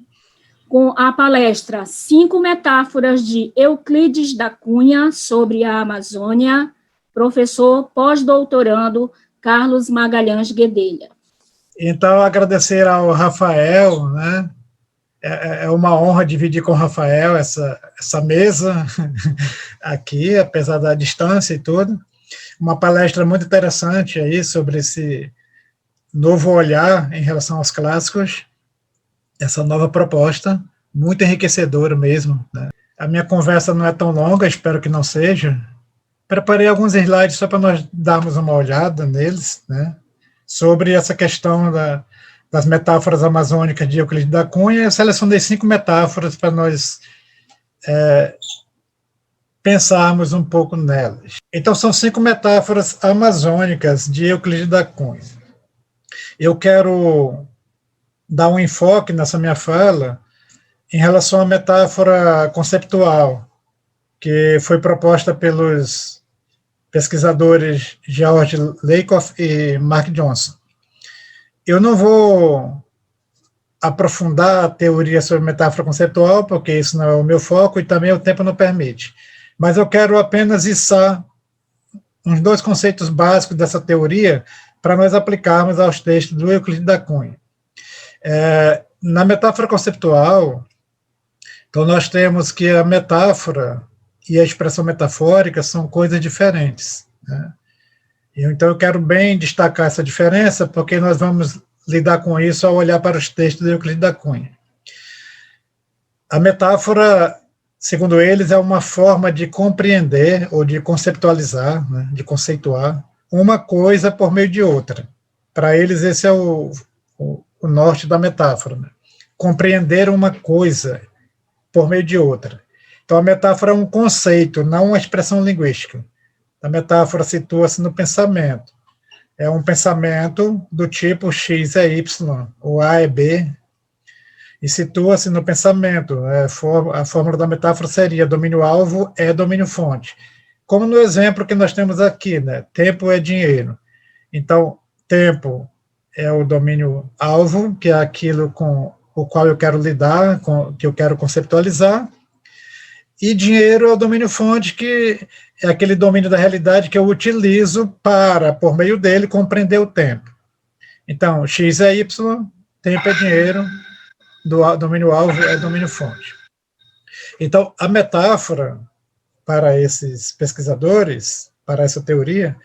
Com a palestra 5 Metáforas de Euclides da Cunha sobre a Amazônia, professor pós-doutorando Carlos Magalhães Guedelha. Então, agradecer ao Rafael, né? É uma honra dividir com o Rafael essa mesa aqui, apesar da distância e tudo. Uma palestra muito interessante aí sobre esse novo olhar em relação aos clássicos, essa nova proposta, muito enriquecedora mesmo, né? A minha conversa não é tão longa, espero que não seja. Preparei alguns slides só para nós darmos uma olhada neles, né? Sobre essa questão das metáforas amazônicas de Euclides da Cunha. Eu selecionei 5 metáforas para nós pensarmos um pouco nelas. Então, são 5 metáforas amazônicas de Euclides da Cunha. Eu quero dar um enfoque nessa minha fala em relação à metáfora conceptual, que foi proposta pelos pesquisadores George Lakoff e Mark Johnson. Eu não vou aprofundar a teoria sobre metáfora conceitual, porque isso não é o meu foco e também o tempo não permite. Mas eu quero apenas içar uns 2 conceitos básicos dessa teoria para nós aplicarmos aos textos do Euclides da Cunha. Na metáfora conceitual, então nós temos que a metáfora e a expressão metafórica são coisas diferentes, né? Então eu quero bem destacar essa diferença, porque nós vamos lidar com isso ao olhar para os textos de Euclides da Cunha. A metáfora, segundo eles, é uma forma de compreender ou de conceptualizar, né, de conceituar uma coisa por meio de outra. Para eles, esse é o norte da metáfora, né? Compreender uma coisa por meio de outra. Então, a metáfora é um conceito, não uma expressão linguística. A metáfora situa-se no pensamento. É um pensamento do tipo X é Y, ou A é B, e situa-se no pensamento. A fórmula da metáfora seria domínio-alvo é domínio-fonte. Como no exemplo que nós temos aqui, né? Tempo é dinheiro. Então, tempo é o domínio-alvo, que é aquilo com o qual eu quero lidar, que eu quero conceptualizar, e dinheiro é o domínio-fonte, que é aquele domínio da realidade que eu utilizo para, por meio dele, compreender o tempo. Então, X é Y, tempo é dinheiro, domínio-alvo é domínio-fonte. Então, a metáfora, para esses pesquisadores, para essa teoria,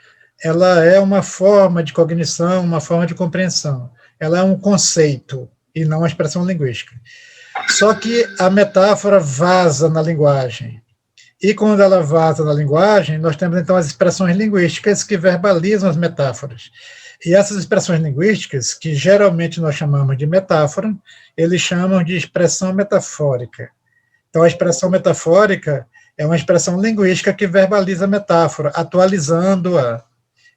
ela é uma forma de cognição, uma forma de compreensão. Ela é um conceito e não uma expressão linguística. Só que a metáfora vaza na linguagem. E quando ela vaza na linguagem, nós temos então as expressões linguísticas que verbalizam as metáforas. E essas expressões linguísticas, que geralmente nós chamamos de metáfora, eles chamam de expressão metafórica. Então, a expressão metafórica é uma expressão linguística que verbaliza a metáfora, atualizando-a.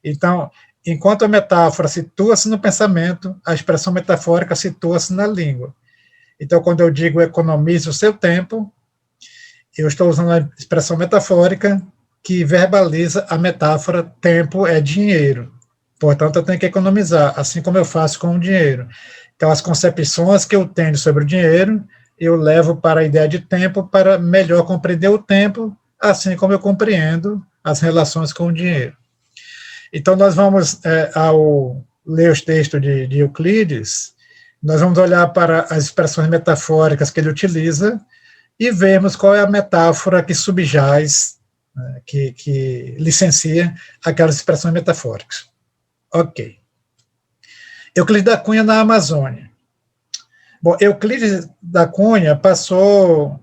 Então, enquanto a metáfora situa-se no pensamento, a expressão metafórica situa-se na língua. Então, quando eu digo economize o seu tempo, eu estou usando a expressão metafórica que verbaliza a metáfora tempo é dinheiro. Portanto, eu tenho que economizar, assim como eu faço com o dinheiro. Então, as concepções que eu tenho sobre o dinheiro, eu levo para a ideia de tempo para melhor compreender o tempo, assim como eu compreendo as relações com o dinheiro. Então, nós vamos, ao ler os textos de Euclides, nós vamos olhar para as expressões metafóricas que ele utiliza e vermos qual é a metáfora que subjaz, né, que licencia aquelas expressões metafóricas. Ok. Euclides da Cunha na Amazônia. Bom, Euclides da Cunha passou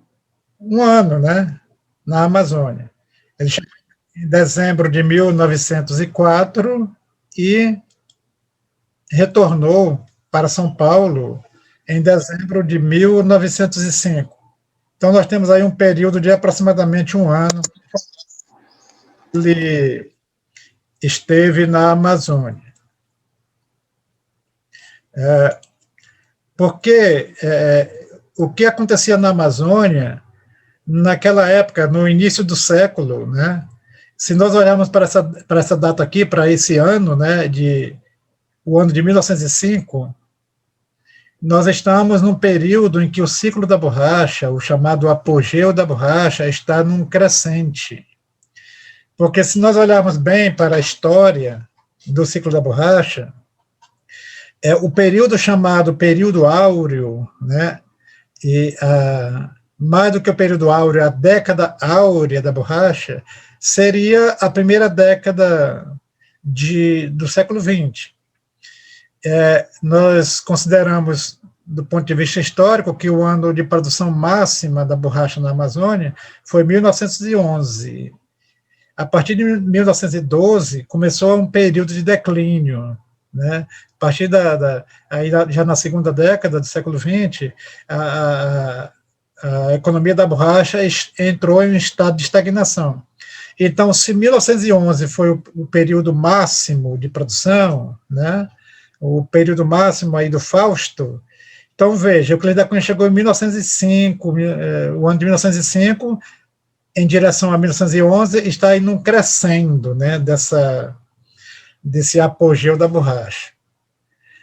um ano, né, na Amazônia. Ele chegou em dezembro de 1904 e retornou para São Paulo em dezembro de 1905. Então, nós temos aí um período de aproximadamente um ano. Ele esteve na Amazônia. Porque o que acontecia na Amazônia, naquela época, no início do século, né, se nós olharmos para essa data aqui, para esse ano, né, o ano de 1905, nós estamos num período em que o ciclo da borracha, o chamado apogeu da borracha, está num crescente. Porque se nós olharmos bem para a história do ciclo da borracha, o período chamado período áureo, né, e mais do que o período áureo, a década áurea da borracha, seria a primeira década do século XX. Nós consideramos, do ponto de vista histórico, que o ano de produção máxima da borracha na Amazônia foi 1911. A partir de 1912, começou um período de declínio, né? A partir aí já na segunda década do século XX, a economia da borracha entrou em um estado de estagnação. Então, se 1911 foi o período máximo de produção, né, o período máximo aí do Fausto, então, veja, Euclides da Cunha chegou em 1905, o ano de 1905, em direção a 1911, está indo crescendo, né, desse apogeu da borracha.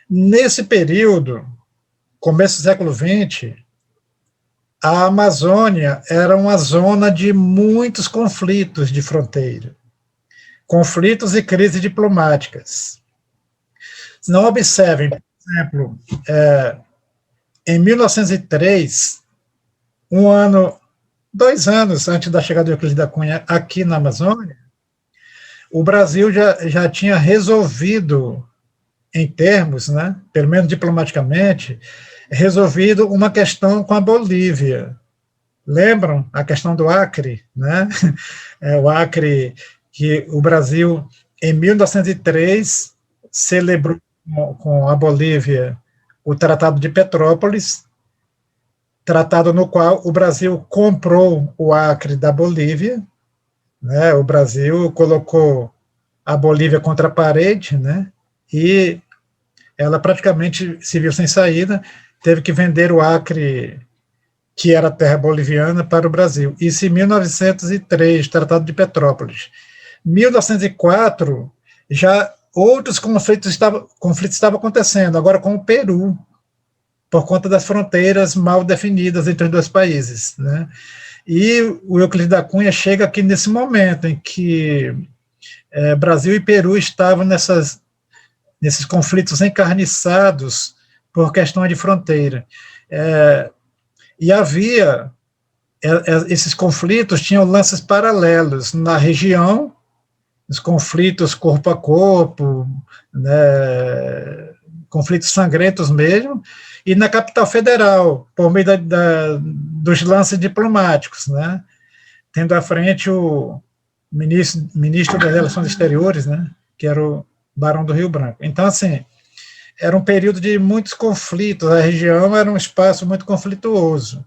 Nesse período, começo do século XX, a Amazônia era uma zona de muitos conflitos de fronteira, conflitos e crises diplomáticas. Não observem, por exemplo, em 1903, 2 anos antes da chegada de Euclides da Cunha aqui na Amazônia, o Brasil já tinha resolvido, em termos, né, pelo menos diplomaticamente, resolvido uma questão com a Bolívia. Lembram a questão do Acre, né? O Acre, que o Brasil, em 1903, celebrou com a Bolívia o Tratado de Petrópolis, tratado no qual o Brasil comprou o Acre da Bolívia, né? O Brasil colocou a Bolívia contra a parede, né? E ela praticamente se viu sem saída, teve que vender o Acre, que era terra boliviana, para o Brasil. Isso em 1903, Tratado de Petrópolis. 1904, já outros conflitos estavam acontecendo, agora com o Peru, por conta das fronteiras mal definidas entre os dois países, né? E o Euclides da Cunha chega aqui nesse momento em que Brasil e Peru estavam nesses conflitos encarniçados por questões de fronteira. E havia, esses conflitos tinham lances paralelos na região, os conflitos corpo a corpo, né, conflitos sangrentos mesmo, e na capital federal, por meio dos lances diplomáticos, né, tendo à frente o ministro das Relações Exteriores, né, que era o Barão do Rio Branco. Então, assim, era um período de muitos conflitos, a região era um espaço muito conflituoso,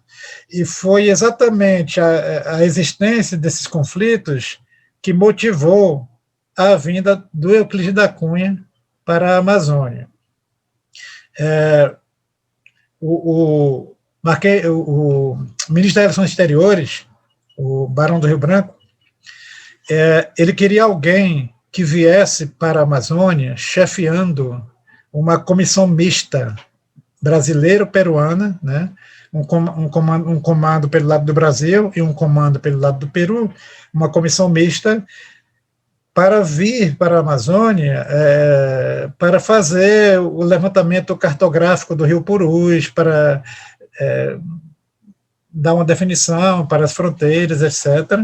e foi exatamente a existência desses conflitos que motivou a vinda do Euclides da Cunha para a Amazônia. O ministro das Relações Exteriores, o Barão do Rio Branco, ele queria alguém que viesse para a Amazônia chefiando uma comissão mista brasileiro-peruana, né? um comando pelo lado do Brasil e um comando pelo lado do Peru, uma comissão mista para vir para a Amazônia, para fazer o levantamento cartográfico do Rio Purus, para dar uma definição para as fronteiras, etc.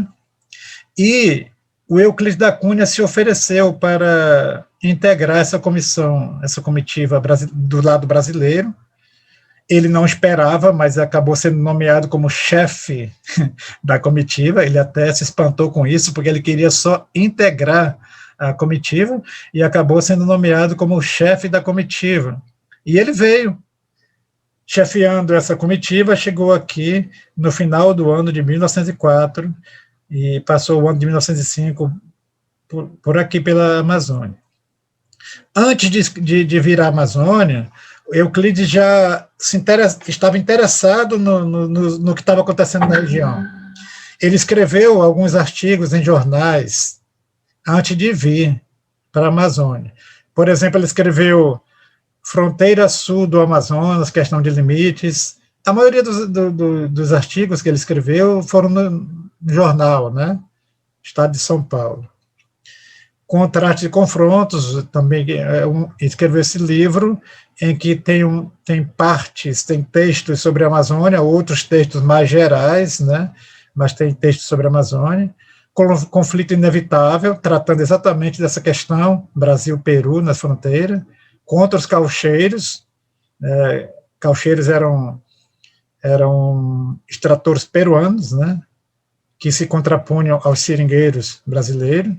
E o Euclides da Cunha se ofereceu para integrar essa comitiva do lado brasileiro. Ele não esperava, mas acabou sendo nomeado como chefe da comitiva. Ele até se espantou com isso, porque ele queria só integrar a comitiva, e acabou sendo nomeado como chefe da comitiva. E ele veio chefiando essa comitiva, chegou aqui no final do ano de 1904, e passou o ano de 1905 por aqui pela Amazônia. Antes de vir à Amazônia, Euclides já estava interessado no que estava acontecendo na região. Ele escreveu alguns artigos em jornais antes de vir para a Amazônia. Por exemplo, ele escreveu Fronteira Sul do Amazonas, Questão de Limites. A maioria dos artigos que ele escreveu foram no jornal, né? Estado de São Paulo. Contraste e Confrontos, também escreveu esse livro, em que tem partes, tem textos sobre a Amazônia, outros textos mais gerais, né? Mas tem textos sobre a Amazônia. Conflito Inevitável, tratando exatamente dessa questão, Brasil-Peru nas fronteiras, contra os caucheiros. Caucheiros eram extratores peruanos, né? Que se contrapunham aos seringueiros brasileiros.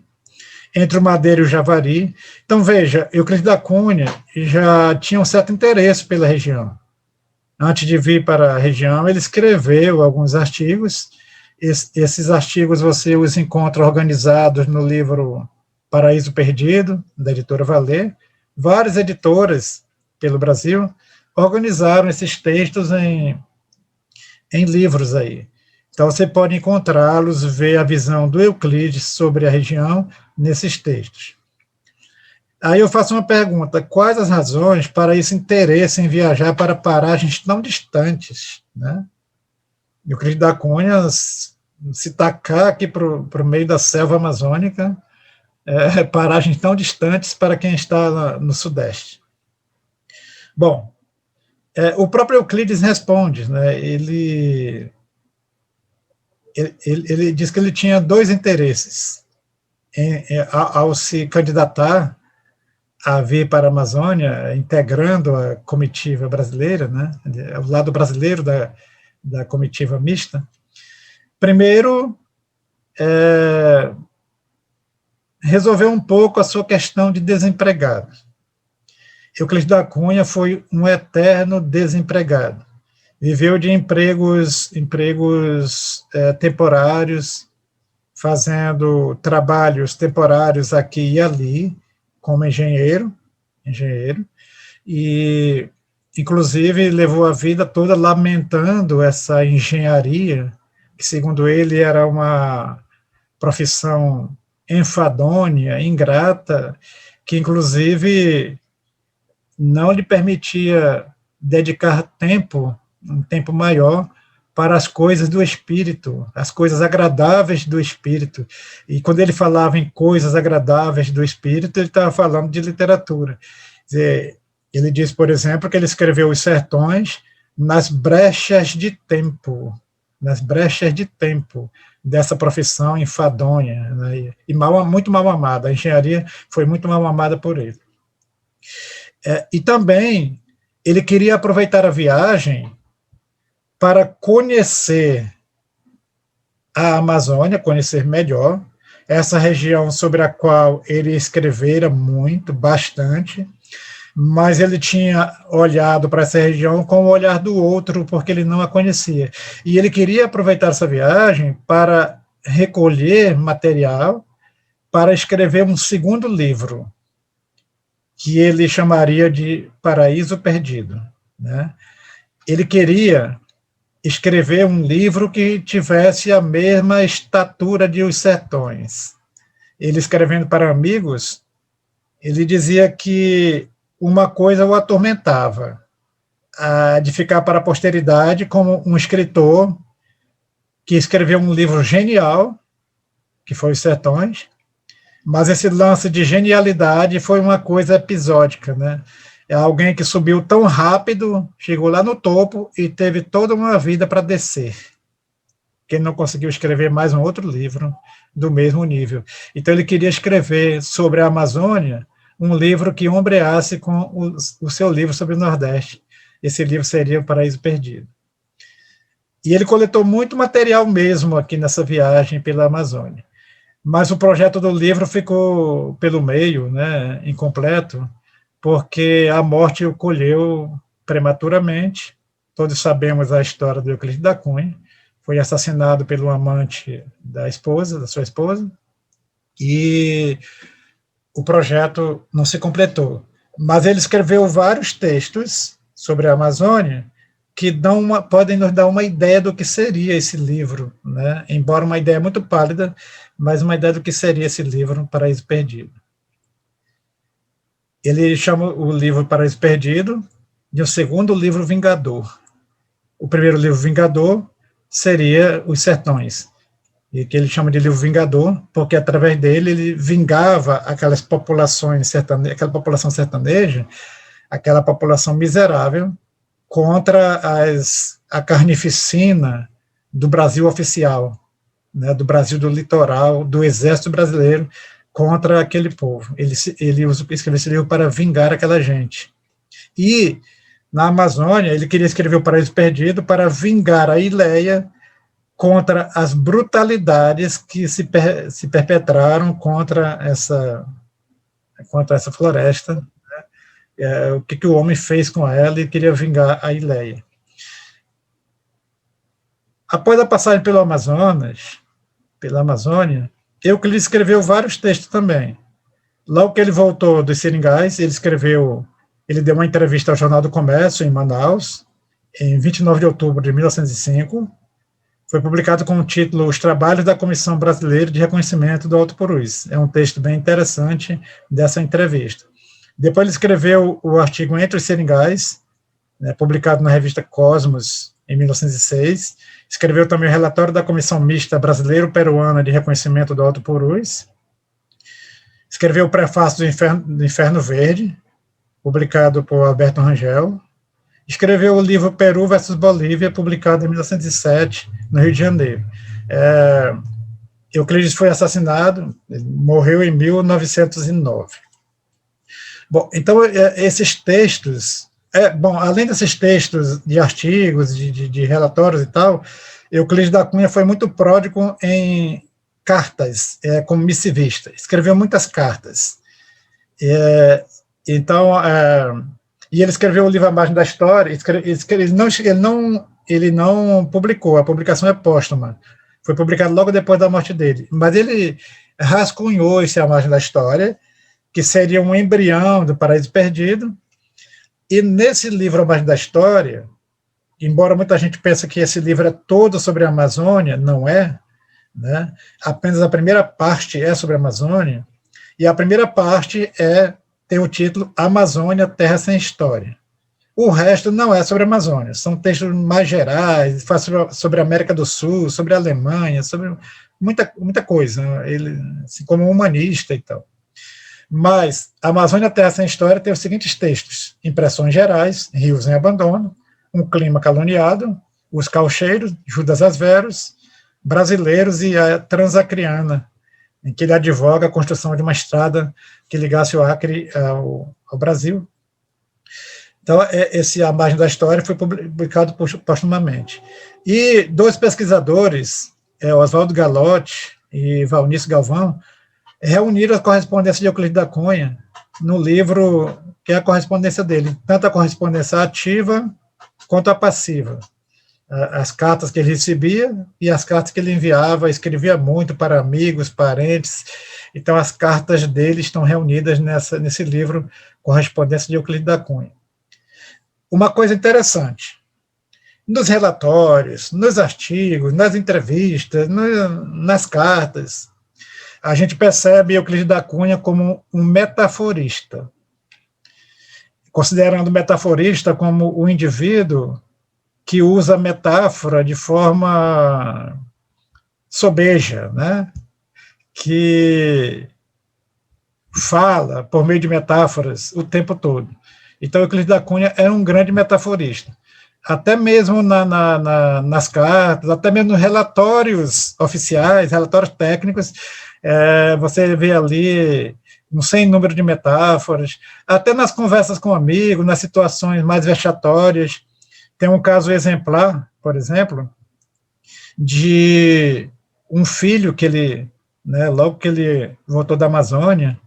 Entre o Madeira e o Javari. Então, veja, Euclides da Cunha já tinha um certo interesse pela região. Antes de vir para a região, ele escreveu alguns artigos. Esses artigos você os encontra organizados no livro Paraíso Perdido, da editora Valer. Várias editoras pelo Brasil organizaram esses textos em livros aí. Então, você pode encontrá-los, ver a visão do Euclides sobre a região nesses textos. Aí eu faço uma pergunta: quais as razões para esse interesse em viajar para paragens tão distantes, né? Euclides da Cunha se tacar aqui para o meio da selva amazônica, paragens tão distantes para quem está no Sudeste. Bom, o próprio Euclides responde, né? Ele diz que ele tinha dois interesses ao se candidatar a vir para a Amazônia, integrando a comitiva brasileira, né, o lado brasileiro da comitiva mista. Primeiro, resolver um pouco a sua questão de desempregado. Euclides da Cunha foi um eterno desempregado. Viveu de empregos temporários, fazendo trabalhos temporários aqui e ali, como engenheiro, e, inclusive, levou a vida toda lamentando essa engenharia, que, segundo ele, era uma profissão enfadonha, ingrata, que, inclusive, não lhe permitia dedicar um tempo maior para as coisas do espírito, as coisas agradáveis do espírito. E quando ele falava em coisas agradáveis do espírito, ele estava falando de literatura. Ele diz, por exemplo, que ele escreveu Os Sertões nas brechas de tempo dessa profissão enfadonha, né, e muito mal amada. A engenharia foi muito mal amada por ele. E também ele queria aproveitar a viagem para conhecer a Amazônia, conhecer melhor, essa região sobre a qual ele escrevera bastante, mas ele tinha olhado para essa região com o olhar do outro, porque ele não a conhecia. E ele queria aproveitar essa viagem para recolher material para escrever um segundo livro, que ele chamaria de Paraíso Perdido, né? Ele queria escrever um livro que tivesse a mesma estatura de Os Sertões. Ele, escrevendo para amigos, ele dizia que uma coisa o atormentava, a de ficar para a posteridade como um escritor que escreveu um livro genial, que foi Os Sertões, mas esse lance de genialidade foi uma coisa episódica, né? É alguém que subiu tão rápido, chegou lá no topo e teve toda uma vida para descer, que ele não conseguiu escrever mais um outro livro do mesmo nível. Então ele queria escrever sobre a Amazônia um livro que ombreasse com o seu livro sobre o Nordeste. Esse livro seria O Paraíso Perdido. E ele coletou muito material mesmo aqui nessa viagem pela Amazônia. Mas o projeto do livro ficou pelo meio, né, incompleto, porque a morte o colheu prematuramente. Todos sabemos a história do Euclides da Cunha. Foi assassinado pelo amante da sua esposa, e o projeto não se completou. Mas ele escreveu vários textos sobre a Amazônia que podem nos dar uma ideia do que seria esse livro, né? Embora uma ideia muito pálida, mas uma ideia do que seria esse livro, Paraíso Perdido. Ele chama o livro Paraíso Perdido de o segundo livro Vingador. O primeiro livro Vingador seria Os Sertões, e que ele chama de livro Vingador, porque através dele ele vingava aquelas populações sertanejas, aquela população sertaneja, aquela população miserável, contra a carnificina do Brasil oficial, né, do Brasil do litoral, do exército brasileiro, contra aquele povo. Ele escreveu esse livro para vingar aquela gente. E, na Amazônia, ele queria escrever O Paraíso Perdido para vingar a Ileia contra as brutalidades que se perpetraram contra essa floresta, né? O que o homem fez com ela, e queria vingar a Ileia. Após a passagem pela Amazônia, Euclides escreveu vários textos também. Logo que ele voltou dos Seringais, ele deu uma entrevista ao Jornal do Comércio, em Manaus, em 29 de outubro de 1905, foi publicado com o título Os Trabalhos da Comissão Brasileira de Reconhecimento do Alto Purus. É um texto bem interessante dessa entrevista. Depois ele escreveu o artigo Entre os Seringais, né, publicado na revista Cosmos, em 1906. Escreveu também o relatório da Comissão Mista Brasileiro-Peruana de Reconhecimento do Alto Purus. Escreveu o prefácio do Inferno Verde, publicado por Alberto Rangel. Escreveu o livro Peru versus Bolívia, publicado em 1907, no Rio de Janeiro. Euclides foi assassinado, ele morreu em 1909. Bom, então, esses textos, além desses textos de artigos, de relatórios e tal, Euclides da Cunha foi muito pródigo em cartas, como missivista. Escreveu muitas cartas. E ele escreveu o livro A Margem da História. Ele não publicou, a publicação é póstuma. Foi publicado logo depois da morte dele. Mas ele rascunhou esse A Margem da História, que seria um embrião do Paraíso Perdido. E nesse livro A Margem da História, embora muita gente pense que esse livro é todo sobre a Amazônia, não é, né? Apenas a primeira parte é sobre a Amazônia, e a primeira parte tem o título Amazônia, Terra Sem História. O resto não é sobre a Amazônia, são textos mais gerais, faz sobre a América do Sul, sobre a Alemanha, sobre muita coisa, ele, assim, como humanista e tal. Mas a Amazônia, Terra Sem História tem os seguintes textos: Impressões Gerais, Rios em Abandono, Um Clima Caluniado, Os Caucheiros, Judas Asveros, Brasileiros e a Transacriana, em que ele advoga a construção de uma estrada que ligasse o Acre ao Brasil. Então, esse A Margem da História foi publicado postumamente. E dois pesquisadores, Oswaldo Galotti e Valnício Galvão, reuniram a correspondência de Euclides da Cunha no livro que é a correspondência dele, tanto a correspondência ativa quanto a passiva. As cartas que ele recebia e as cartas que ele enviava, escrevia muito para amigos, parentes. Então, as cartas dele estão reunidas nesse livro, Correspondência de Euclides da Cunha. Uma coisa interessante, nos relatórios, nos artigos, nas entrevistas, nas cartas, a gente percebe Euclides da Cunha como um metaforista, considerando o metaforista como o indivíduo que usa a metáfora de forma sobeja, né? Que fala por meio de metáforas o tempo todo. Então, Euclides da Cunha é um grande metaforista. Até mesmo nas cartas, até mesmo nos relatórios oficiais, relatórios técnicos, você vê ali um sem número de metáforas, até nas conversas com amigos, nas situações mais vexatórias. Tem um caso exemplar, por exemplo, de um filho que ele, né, logo que ele voltou da Amazônia,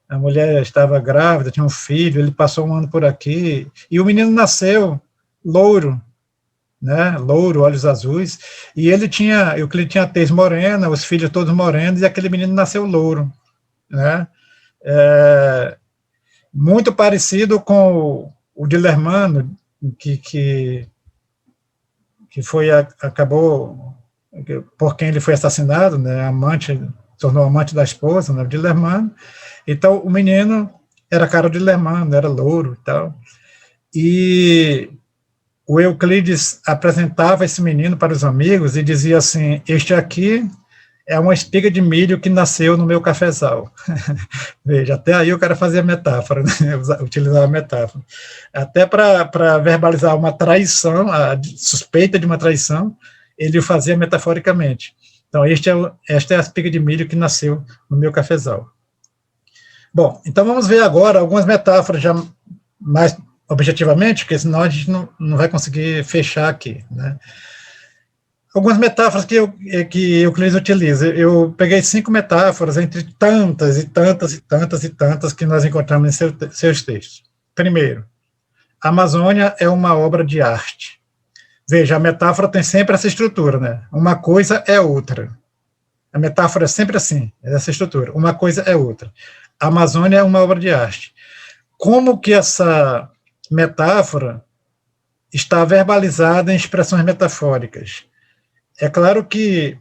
a mulher estava grávida, tinha um filho, ele passou um ano por aqui, e o menino nasceu louro, né, louro, olhos azuis, e Euclides tinha a tez morena, os filhos todos morenos, e aquele menino nasceu louro, né, muito parecido com o Dilermano, que acabou, por quem ele foi assassinado, né, tornou amante da esposa, né, de Lerman. Então, o menino era cara de Lerman, era louro e tal. E o Euclides apresentava esse menino para os amigos e dizia assim: este aqui é uma espiga de milho que nasceu no meu cafezal. Veja, até aí o cara fazia metáfora, né? Utilizava metáfora. Até para verbalizar uma traição, a suspeita de uma traição, ele o fazia metaforicamente. Então, esta é a espiga de milho que nasceu no meu cafezal. Bom, então vamos ver agora algumas metáforas já mais objetivamente, porque senão a gente não vai conseguir fechar aqui, né? Algumas metáforas que Euclides utiliza. Eu peguei 5 metáforas entre tantas e tantas e tantas e tantas que nós encontramos em seus textos. Primeiro, a Amazônia é uma obra de arte. Veja, a metáfora tem sempre essa estrutura, né? Uma coisa é outra. A metáfora é sempre assim, essa estrutura. Uma coisa é outra. A Amazônia é uma obra de arte. Como que essa metáfora está verbalizada em expressões metafóricas? É claro que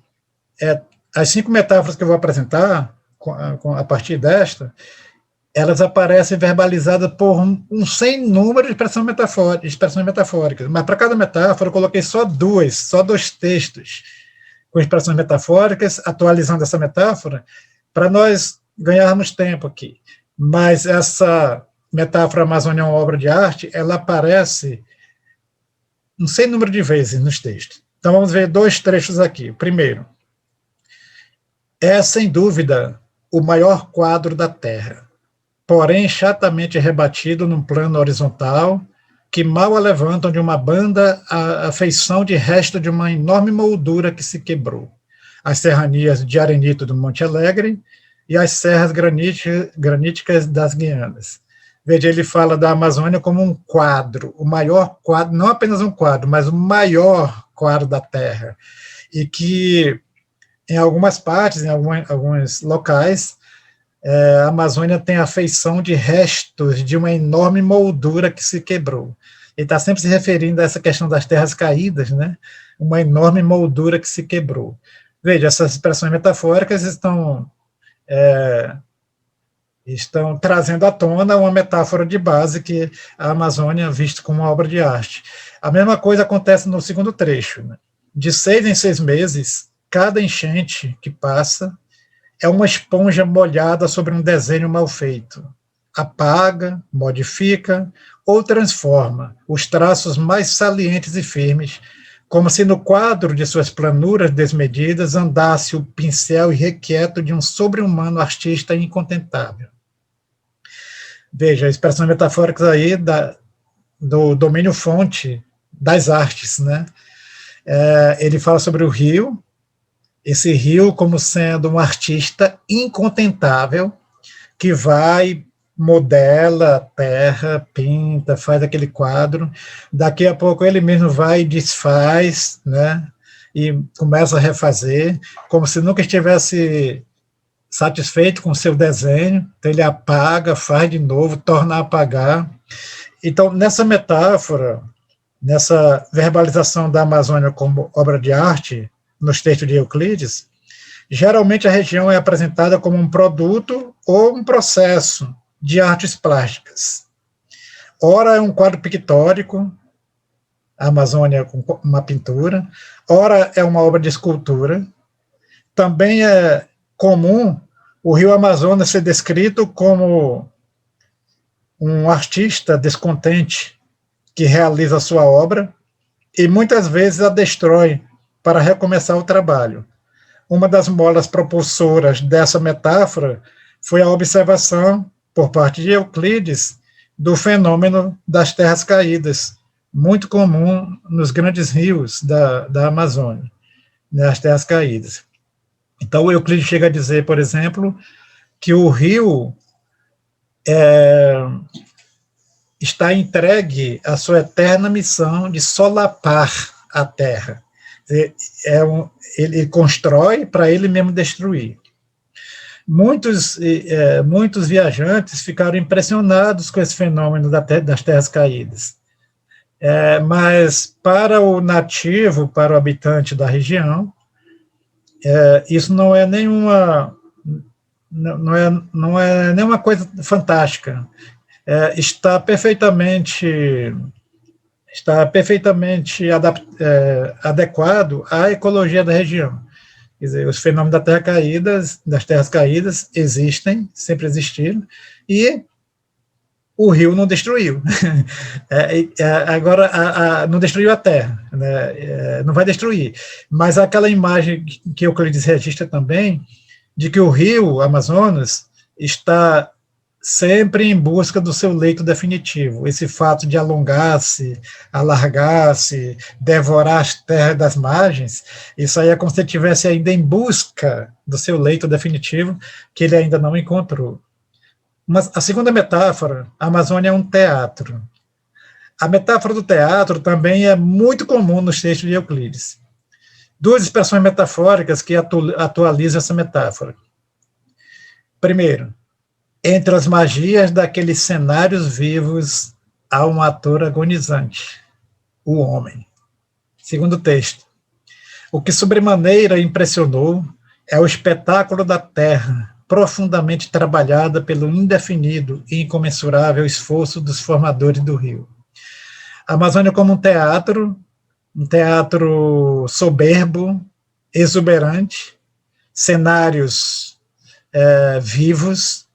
as 5 metáforas que eu vou apresentar, a partir desta, elas aparecem verbalizadas por um sem número de expressões metafóricas. Mas para cada metáfora eu coloquei só 2 textos com expressões metafóricas, atualizando essa metáfora, para nós ganharmos tempo aqui. Mas essa metáfora Amazônia é uma obra de arte, ela aparece um sem número de vezes nos textos. Então, vamos ver 2 trechos aqui. O primeiro, é, sem dúvida, o maior quadro da Terra, porém chatamente rebatido num plano horizontal, que mal levantam de uma banda a feição de resto de uma enorme moldura que se quebrou. As serranias de arenito do Monte Alegre e as serras graníticas das Guianas. Veja, ele fala da Amazônia como um quadro, o maior quadro, não apenas um quadro, mas o maior quadro da Terra, e que em algumas partes, em alguns locais, a Amazônia tem a feição de restos de uma enorme moldura que se quebrou. Ele está sempre se referindo a essa questão das terras caídas, né? Uma enorme moldura que se quebrou. Veja, essas expressões metafóricas estão trazendo à tona uma metáfora de base que a Amazônia é vista como uma obra de arte. A mesma coisa acontece no segundo trecho, né? De 6 em 6 meses, cada enchente que passa é uma esponja molhada sobre um desenho mal feito. Apaga, modifica ou transforma os traços mais salientes e firmes, como se no quadro de suas planuras desmedidas andasse o pincel irrequieto de um sobre-humano artista incontentável. Veja, expressões metafóricas aí do domínio fonte das artes, né? Ele fala sobre o rio, esse rio como sendo um artista incontentável, que vai, modela a terra, pinta, faz aquele quadro, daqui a pouco ele mesmo vai e desfaz, né? E começa a refazer, como se nunca estivesse satisfeito com o seu desenho, então ele apaga, faz de novo, torna a apagar. Então, nessa metáfora, nessa verbalização da Amazônia como obra de arte, nos textos de Euclides, geralmente a região é apresentada como um produto ou um processo de artes plásticas. Ora é um quadro pictórico, a Amazônia com uma pintura, ora é uma obra de escultura. Também é comum o rio Amazonas ser descrito como um artista descontente que realiza a sua obra e muitas vezes a destrói para recomeçar o trabalho. Uma das molas propulsoras dessa metáfora foi a observação, por parte de Euclides, do fenômeno das terras caídas, muito comum nos grandes rios da Amazônia, né, as terras caídas. Então, Euclides chega a dizer, por exemplo, que o rio está entregue à sua eterna missão de solapar a terra. Ele constrói para ele mesmo destruir. Muitos viajantes ficaram impressionados com esse fenômeno das terras caídas. Mas para o nativo, para o habitante da região, isso não é nenhuma coisa fantástica. Está perfeitamente adequado à ecologia da região. Quer dizer, os fenômenos das terras caídas existem, sempre existiram, e o rio não destruiu. Agora, não destruiu a terra, né? Não vai destruir. Mas aquela imagem que Euclides registra também, de que o rio Amazonas está sempre em busca do seu leito definitivo. Esse fato de alongar-se, alargar-se, devorar as terras das margens, isso aí é como se ele estivesse ainda em busca do seu leito definitivo, que ele ainda não encontrou. Mas a segunda metáfora, a Amazônia é um teatro. A metáfora do teatro também é muito comum nos textos de Euclides. Duas expressões metafóricas que atualizam essa metáfora. Primeiro, entre as magias daqueles cenários vivos há um ator agonizante, o homem. Segundo texto, o que sobremaneira impressionou é o espetáculo da terra, profundamente trabalhada pelo indefinido e incomensurável esforço dos formadores do rio. A Amazônia como um teatro soberbo, exuberante, cenários vivos,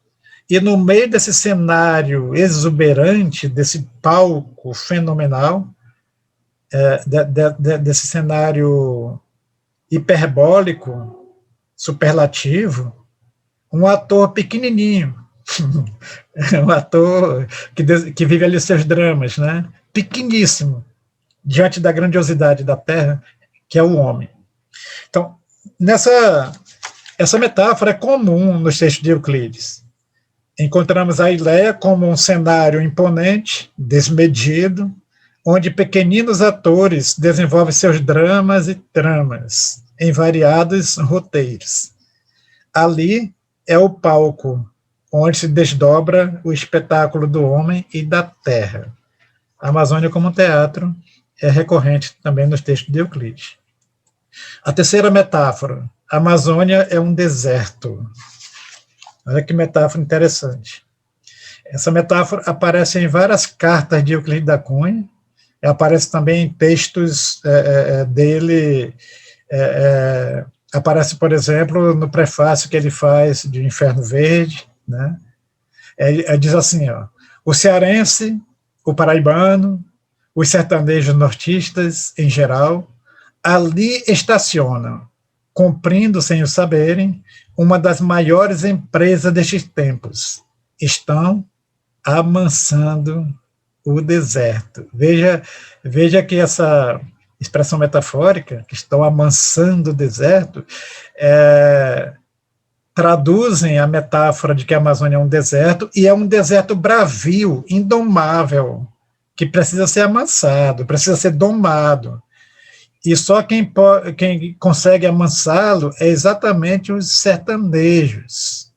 e no meio desse cenário exuberante, desse palco fenomenal, desse cenário hiperbólico, superlativo, um ator pequenininho, um ator que vive ali os seus dramas, né? Pequeníssimo, diante da grandiosidade da terra, que é o homem. Então, essa metáfora é comum nos textos de Euclides. Encontramos a Ileia como um cenário imponente, desmedido, onde pequeninos atores desenvolvem seus dramas e tramas em variados roteiros. Ali é o palco onde se desdobra o espetáculo do homem e da terra. A Amazônia como teatro é recorrente também nos textos de Euclides. A terceira metáfora, a Amazônia é um deserto. Olha que metáfora interessante. Essa metáfora aparece em várias cartas de Euclides da Cunha, aparece também em textos dele, aparece, por exemplo, no prefácio que ele faz de Inferno Verde, né? Ele diz assim, ó, o cearense, o paraibano, os sertanejos nortistas, em geral, ali estacionam, cumprindo, sem o saberem, uma das maiores empresas destes tempos. Estão amansando o deserto. Veja que essa expressão metafórica, que estão amansando o deserto, traduzem a metáfora de que a Amazônia é um deserto, e é um deserto bravio, indomável, que precisa ser amansado, precisa ser domado. E só quem consegue amansá-lo é exatamente os sertanejos,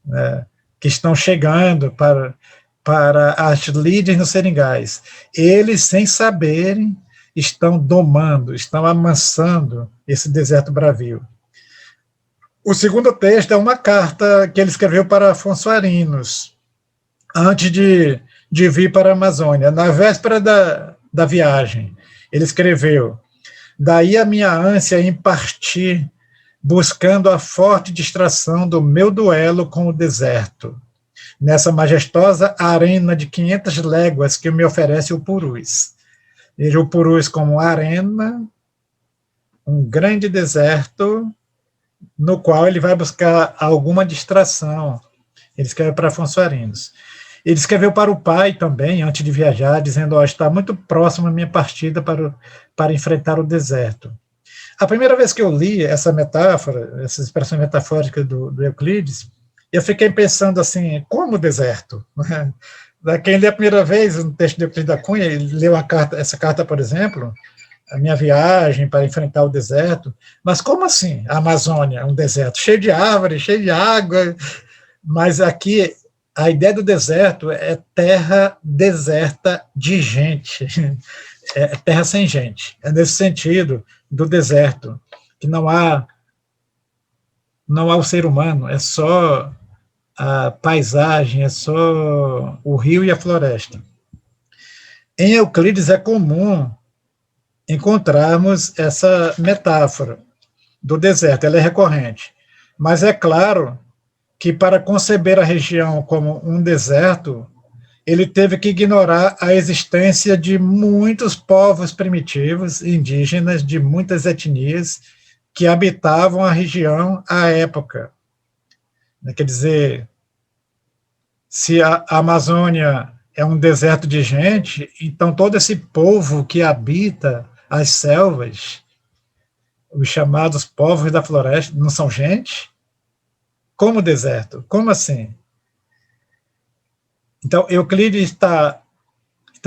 né, que estão chegando para as lides nos seringais. Eles, sem saberem, estão domando, estão amansando esse deserto bravio. O segundo texto é uma carta que ele escreveu para Afonso Arinos, antes de vir para a Amazônia, na véspera da viagem. Ele escreveu: daí a minha ânsia em partir, buscando a forte distração do meu duelo com o deserto, nessa majestosa arena de 500 léguas que me oferece o Purus. Veja o Purus como arena, um grande deserto, no qual ele vai buscar alguma distração. Ele escreve para Afonso Arinos. Ele escreveu para o pai também, antes de viajar, dizendo, está muito próximo a minha partida para enfrentar o deserto. A primeira vez que eu li essa metáfora, essa expressão metafórica do Euclides, eu fiquei pensando assim, como o deserto? Quem lê a primeira vez no texto de Euclides da Cunha, ele leu essa carta, por exemplo, a minha viagem para enfrentar o deserto, mas como assim a Amazônia, um deserto cheio de árvores, cheio de água, mas aqui a ideia do deserto é terra deserta de gente, é terra sem gente. É nesse sentido do deserto, que não há o ser humano, é só a paisagem, é só o rio e a floresta. Em Euclides é comum encontrarmos essa metáfora do deserto, ela é recorrente. Mas é claro que para conceber a região como um deserto, ele teve que ignorar a existência de muitos povos primitivos, indígenas, de muitas etnias, que habitavam a região à época. Quer dizer, se a Amazônia é um deserto de gente, então todo esse povo que habita as selvas, os chamados povos da floresta, não são gente? Como deserto? Como assim? Então, Euclides está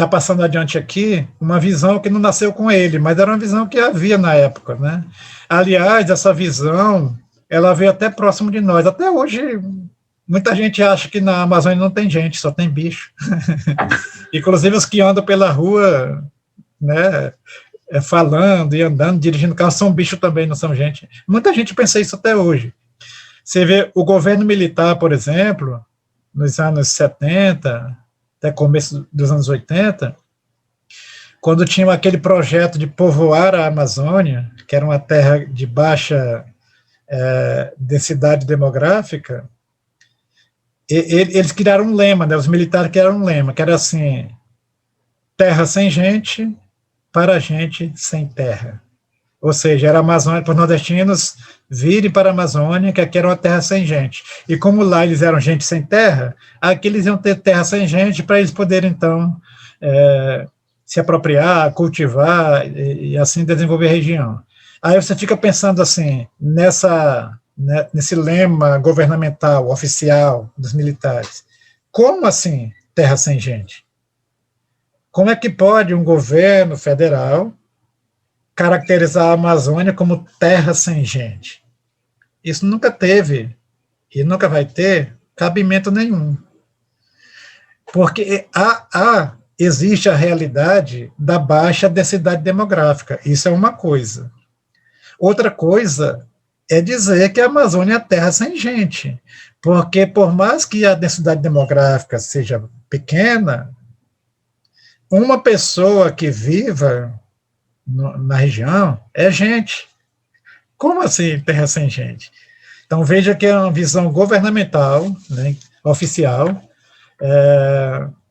passando adiante aqui uma visão que não nasceu com ele, mas era uma visão que havia na época, né? Aliás, essa visão, ela veio até próximo de nós. Até hoje, muita gente acha que na Amazônia não tem gente, só tem bicho. Inclusive os que andam pela rua, né, falando e andando, dirigindo carro, são bicho também, não são gente. Muita gente pensa isso até hoje. Você vê o governo militar, por exemplo, nos anos 70, até começo dos anos 80, quando tinha aquele projeto de povoar a Amazônia, que era uma terra de baixa densidade demográfica, eles criaram um lema, né, os militares criaram um lema, que era assim: terra sem gente, para gente sem terra. Ou seja, era a Amazônia, para os nordestinos virem para a Amazônia, que aqui era uma terra sem gente. E como lá eles eram gente sem terra, aqui eles iam ter terra sem gente para eles poderem, então, se apropriar, cultivar e assim desenvolver a região. Aí você fica pensando assim, nesse lema governamental, oficial dos militares. Como assim terra sem gente? Como é que pode um governo federal caracterizar a Amazônia como terra sem gente? Isso nunca teve e nunca vai ter cabimento nenhum. Porque existe a realidade da baixa densidade demográfica. Isso é uma coisa. Outra coisa é dizer que a Amazônia é terra sem gente. Porque por mais que a densidade demográfica seja pequena, uma pessoa que viva na região é gente. Como assim terra sem gente? Então veja que é uma visão governamental, né, oficial,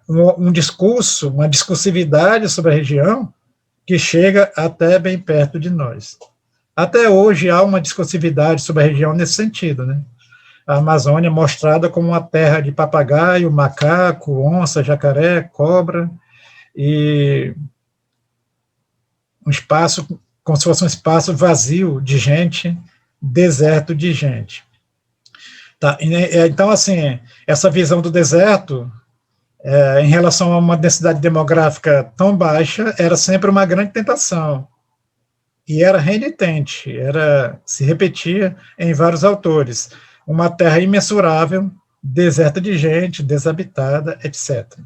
um discurso, uma discursividade sobre a região que chega até bem perto de nós. Até hoje há uma discursividade sobre a região nesse sentido, né? A Amazônia é mostrada como uma terra de papagaio, macaco, onça, jacaré, cobra, e um espaço, como se fosse um espaço vazio de gente, deserto de gente. Tá, então, assim, essa visão do deserto, em relação a uma densidade demográfica tão baixa, era sempre uma grande tentação. E era renitente, se repetia em vários autores. Uma terra imensurável, deserta de gente, desabitada, etc.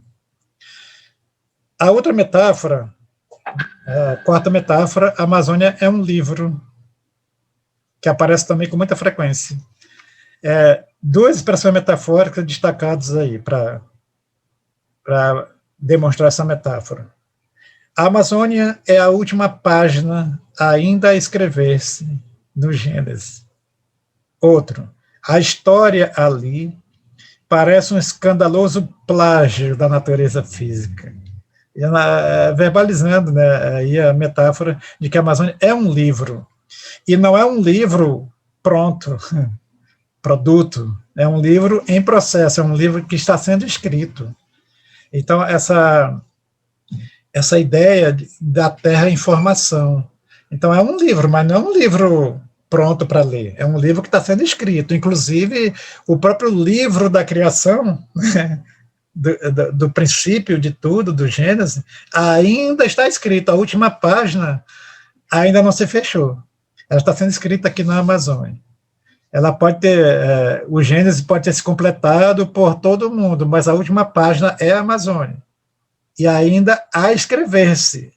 A outra metáfora, a quarta metáfora, a Amazônia é um livro que aparece também com muita frequência. Duas expressões metafóricas destacadas aí para demonstrar essa metáfora. A Amazônia é a última página ainda a escrever-se no Gênesis. Outro, a história ali parece um escandaloso plágio da natureza física. Verbalizando, né, aí a metáfora de que a Amazônia é um livro, e não é um livro pronto, produto, é um livro em processo, é um livro que está sendo escrito. Então, essa ideia da terra em formação. Então, é um livro, mas não é um livro pronto para ler, é um livro que está sendo escrito. Inclusive, o próprio livro da criação, né, do princípio de tudo, do Gênesis, ainda está escrito, a última página ainda não se fechou. Ela está sendo escrita aqui na Amazônia. Ela pode ter, o Gênesis pode ter se completado por todo mundo, mas a última página é a Amazônia. E ainda a escrever-se.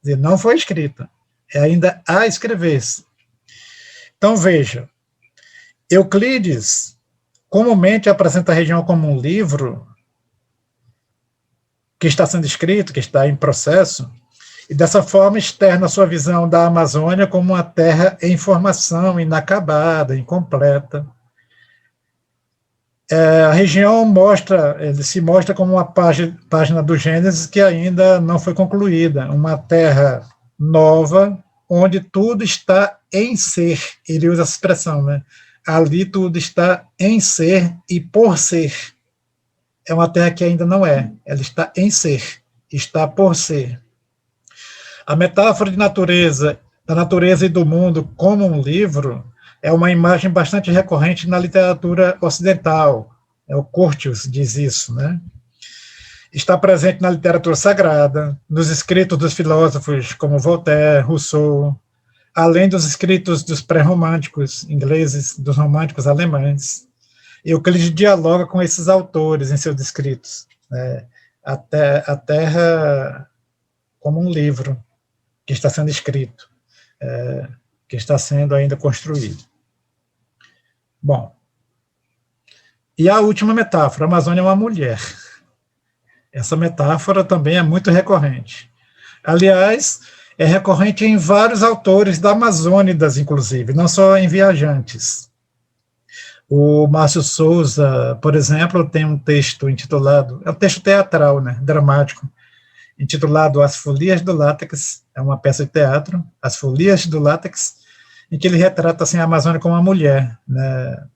Quer dizer, não foi escrita, é ainda a escrever-se. Então, veja, Euclides comumente apresenta a região como um livro que está sendo escrito, que está em processo, e dessa forma externa a sua visão da Amazônia como uma terra em formação, inacabada, incompleta. A região ele se mostra como uma página do Gênesis que ainda não foi concluída, uma terra nova, onde tudo está em ser. Ele usa essa expressão, né? Ali tudo está em ser e por ser. É uma terra que ainda não é, ela está em ser, está por ser. A metáfora da natureza e do mundo como um livro é uma imagem bastante recorrente na literatura ocidental. O Curtius diz isso, né? Está presente na literatura sagrada, nos escritos dos filósofos como Voltaire, Rousseau, além dos escritos dos pré-românticos ingleses, dos românticos alemães. Euclides dialoga com esses autores em seus escritos, né? A Terra como um livro que está sendo escrito, que está sendo ainda construído. Bom, e a última metáfora, a Amazônia é uma mulher. Essa metáfora também é muito recorrente. Aliás, é recorrente em vários autores da Amazônidas, inclusive, não só em viajantes. O Márcio Souza, por exemplo, tem um texto intitulado, é um texto teatral, né, dramático, intitulado As Folias do Látex, é uma peça de teatro, As Folias do Látex, em que ele retrata assim, a Amazônia como uma mulher, né?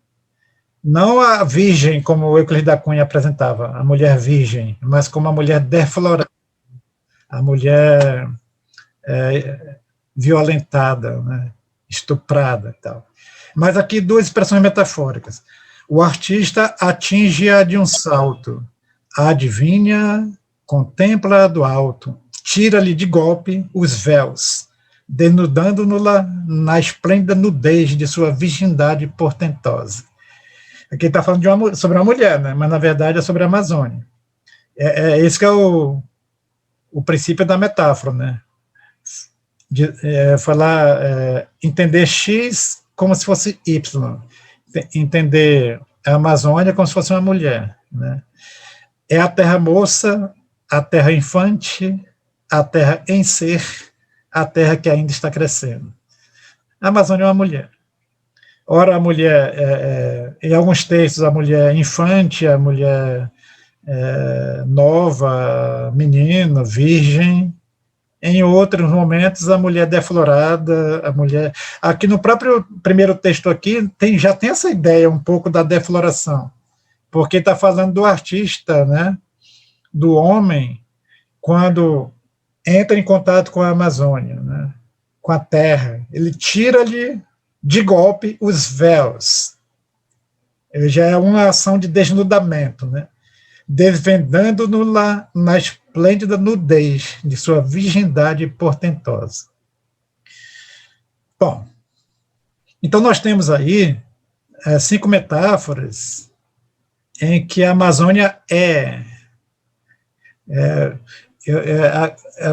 Não a virgem, como o Euclides da Cunha apresentava, a mulher virgem, mas como a mulher deflorada, a mulher violentada, né? Estuprada e tal. Mas aqui duas expressões metafóricas. O artista atinge-a de um salto, a adivinha, contempla do alto, tira-lhe de golpe os véus, denudando-no-la na esplêndida nudez de sua virgindade portentosa. Aqui está falando sobre uma mulher, né? Mas na verdade é sobre a Amazônia. Esse que é o princípio da metáfora, né? Entender X como se fosse Y, entender a Amazônia como se fosse uma mulher, né? É a terra moça, a terra infante, a terra em ser, a terra que ainda está crescendo. A Amazônia é uma mulher. Ora, a mulher, em alguns textos, a mulher infante, a mulher nova, menina, virgem. Em outros momentos, a mulher deflorada, a mulher... Aqui no próprio primeiro texto aqui, já tem essa ideia um pouco da defloração, porque está falando do artista, né? Do homem, quando entra em contato com a Amazônia, né? Com a terra. Ele tira-lhe de golpe os véus. Ele já é uma ação de desnudamento, né? Desvendando-no lá na esplêndida nudez de sua virgindade portentosa. Bom, então nós temos aí 5 metáforas em que a Amazônia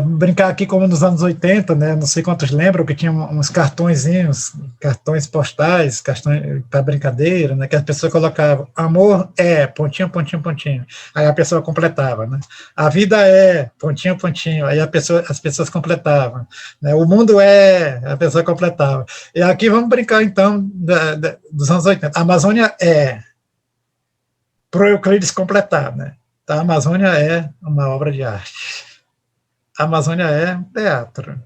brincar aqui como nos anos 80, né, não sei quantos lembram, que tinha uns cartõezinhos, cartões postais, cartões para brincadeira, né, que as pessoas colocavam, amor é, pontinho, pontinho, pontinho, aí a pessoa completava, né, a vida é, pontinho, pontinho, aí as pessoas completavam, né, o mundo é, a pessoa completava. E aqui vamos brincar, então, dos anos 80, a Amazônia é, para o Euclides completar, né. A Amazônia é uma obra de arte. A Amazônia é um teatro.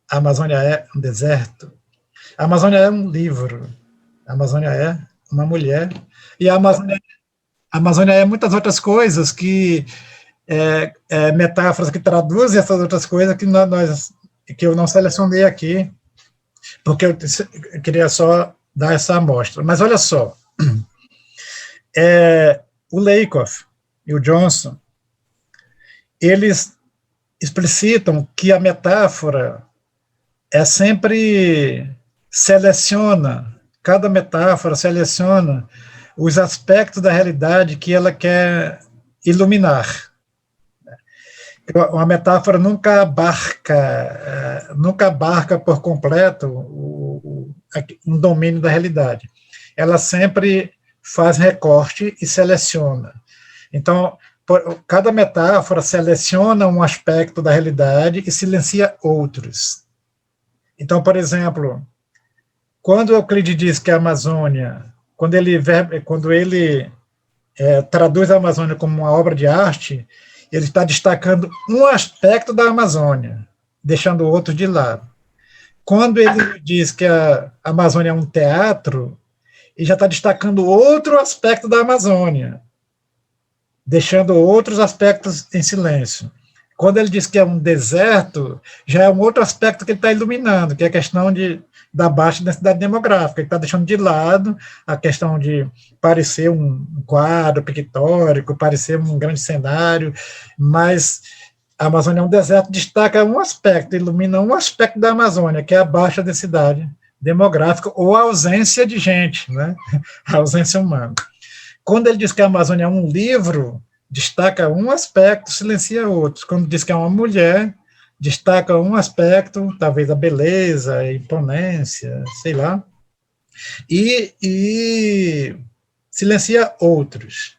A Amazônia é um deserto. A Amazônia é um livro. A Amazônia é uma mulher. E a Amazônia é muitas outras coisas que metáforas que traduzem essas outras coisas que eu não selecionei aqui, porque eu queria só dar essa amostra. Mas olha só, o Lakoff e o Johnson, eles explicitam que a metáfora sempre cada metáfora seleciona os aspectos da realidade que ela quer iluminar. Uma metáfora nunca abarca por completo um domínio da realidade. Ela sempre faz recorte e seleciona. Então, cada metáfora seleciona um aspecto da realidade e silencia outros. Então, por exemplo, quando Euclides diz que a Amazônia, quando ele traduz a Amazônia como uma obra de arte, ele está destacando um aspecto da Amazônia, deixando o outro de lado. Quando ele diz que a Amazônia é um teatro, ele já está destacando outro aspecto da Amazônia, deixando outros aspectos em silêncio. Quando ele diz que é um deserto, já é um outro aspecto que ele está iluminando, que é a questão da baixa densidade demográfica. Ele está deixando de lado a questão de parecer um quadro pictórico, parecer um grande cenário, mas a Amazônia é um deserto, destaca um aspecto, ilumina um aspecto da Amazônia, que é a baixa densidade demográfica ou a ausência de gente, né? A ausência humana. Quando ele diz que a Amazônia é um livro, destaca um aspecto, silencia outros. Quando diz que é uma mulher, destaca um aspecto, talvez a beleza, a imponência, sei lá, e silencia outros.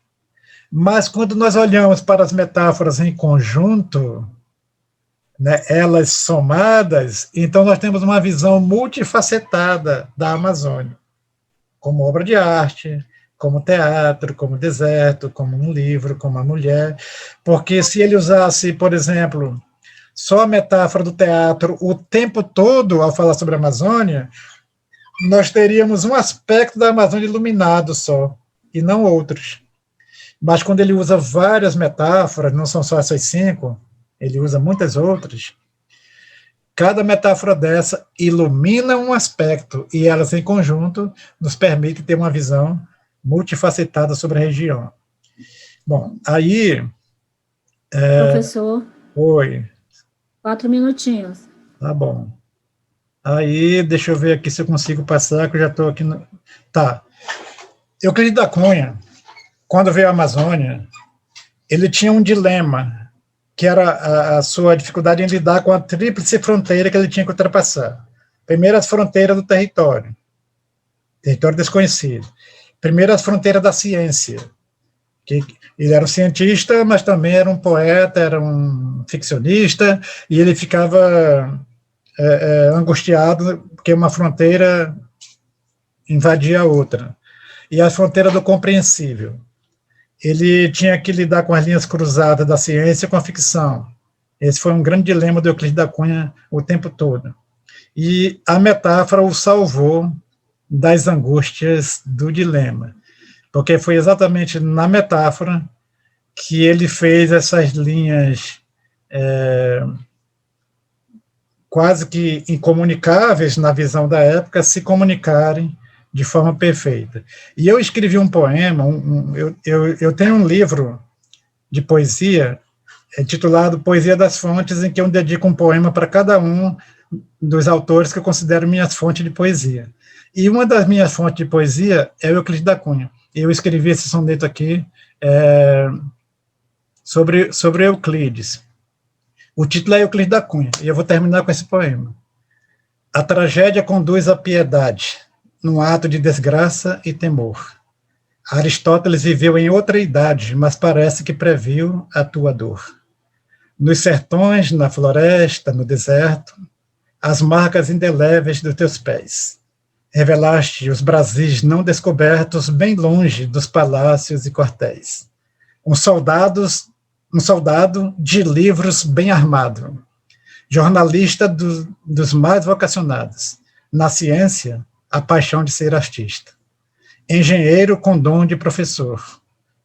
Mas quando nós olhamos para as metáforas em conjunto, né, elas somadas, então nós temos uma visão multifacetada da Amazônia, como obra de arte, como teatro, como deserto, como um livro, como uma mulher, porque se ele usasse, por exemplo, só a metáfora do teatro o tempo todo ao falar sobre a Amazônia, nós teríamos um aspecto da Amazônia iluminado só, e não outros. Mas quando ele usa várias metáforas, não são só essas 5, ele usa muitas outras, cada metáfora dessa ilumina um aspecto, e elas em conjunto nos permitem ter uma visão multifacetada sobre a região. Bom, aí... Professor. Oi. 4 minutinhos. Tá bom. Aí, deixa eu ver aqui se eu consigo passar, que eu já estou aqui... Tá. Euclides da Cunha, quando veio à Amazônia, ele tinha um dilema, que era a sua dificuldade em lidar com a tríplice fronteira que ele tinha que ultrapassar. Primeiro, as fronteiras do território desconhecido. Primeiro, as fronteiras da ciência, que ele era um cientista, mas também era um poeta, era um ficcionista, e ele ficava angustiado porque uma fronteira invadia a outra. E a fronteira do compreensível. Ele tinha que lidar com as linhas cruzadas da ciência com a ficção. Esse foi um grande dilema do Euclides da Cunha o tempo todo. E a metáfora o salvou das angústias do dilema, porque foi exatamente na metáfora que ele fez essas linhas quase que incomunicáveis na visão da época se comunicarem de forma perfeita. E eu escrevi um poema, eu tenho um livro de poesia titulado Poesia das Fontes, em que eu dedico um poema para cada um dos autores que eu considero minhas fontes de poesia. E uma das minhas fontes de poesia é o Euclides da Cunha. Eu escrevi esse soneto aqui sobre Euclides. O título é Euclides da Cunha, e eu vou terminar com esse poema. A tragédia conduz à piedade, num ato de desgraça e temor. Aristóteles viveu em outra idade, mas parece que previu a tua dor. Nos sertões, na floresta, no deserto, as marcas indeléveis dos teus pés. Revelaste os Brasis não descobertos bem longe dos palácios e quartéis. Um soldado de livros bem armado, jornalista dos mais vocacionados. Na ciência, a paixão de ser artista. Engenheiro com dom de professor.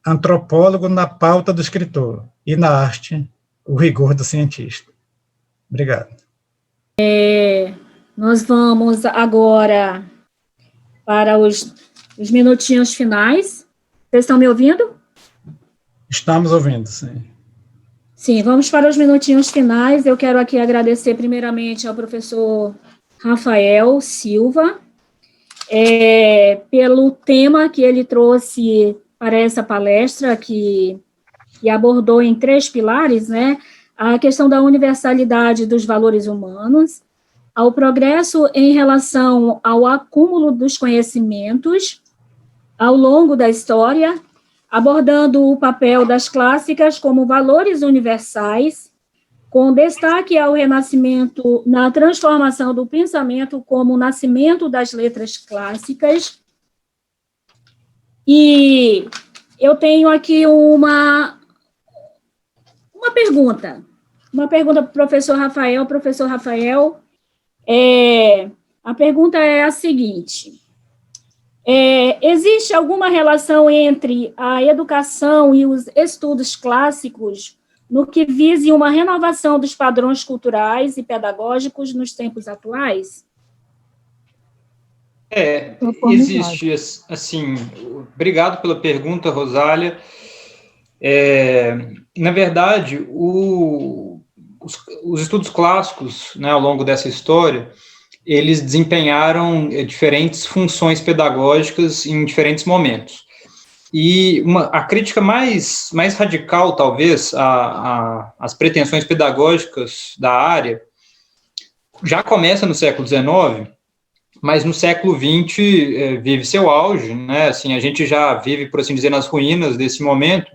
Antropólogo na pauta do escritor. E na arte, o rigor do cientista. Obrigado. Nós vamos agora para os minutinhos finais. Vocês estão me ouvindo? Estamos ouvindo, sim. Sim, vamos para os minutinhos finais. Eu quero aqui agradecer primeiramente ao professor Rafael Silva, pelo tema que ele trouxe para essa palestra, que abordou em 3 pilares, né? à questão da universalidade dos valores humanos, ao progresso em relação ao acúmulo dos conhecimentos ao longo da história, abordando o papel das clássicas como valores universais, com destaque ao Renascimento na transformação do pensamento como o nascimento das letras clássicas. E eu tenho aqui uma pergunta para o professor Rafael. Professor Rafael, a pergunta é a seguinte: existe alguma relação entre a educação e os estudos clássicos no que vise uma renovação dos padrões culturais e pedagógicos nos tempos atuais? Existe, assim, obrigado pela pergunta, Rosália. Na verdade, os estudos clássicos, né, ao longo dessa história, eles desempenharam diferentes funções pedagógicas em diferentes momentos. E a crítica mais radical, talvez, às pretensões pedagógicas da área, já começa no século XIX, mas no século XX vive seu auge, né? Assim, a gente já vive, por assim dizer, nas ruínas desse momento,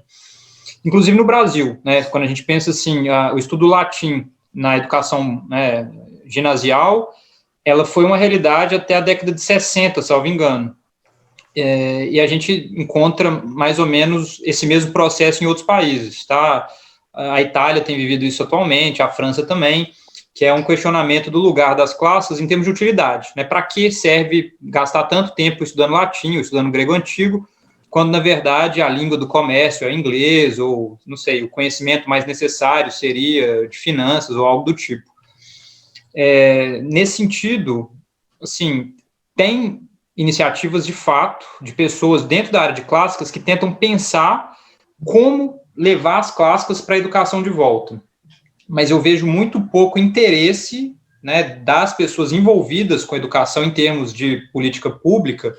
inclusive no Brasil, né? Quando a gente pensa assim, o estudo latim na educação, né, ginasial, ela foi uma realidade até a década de 60, salvo engano. E a gente encontra mais ou menos esse mesmo processo em outros países, tá? A Itália tem vivido isso atualmente, a França também, que é um questionamento do lugar das classes em termos de utilidade, né? Para que serve gastar tanto tempo estudando latim ou estudando grego antigo, quando, na verdade, a língua do comércio é inglês, ou, não sei, o conhecimento mais necessário seria de finanças ou algo do tipo. Nesse sentido, assim, tem iniciativas de fato, de pessoas dentro da área de clássicas que tentam pensar como levar as clássicas para a educação de volta. Mas eu vejo muito pouco interesse, né, das pessoas envolvidas com a educação em termos de política pública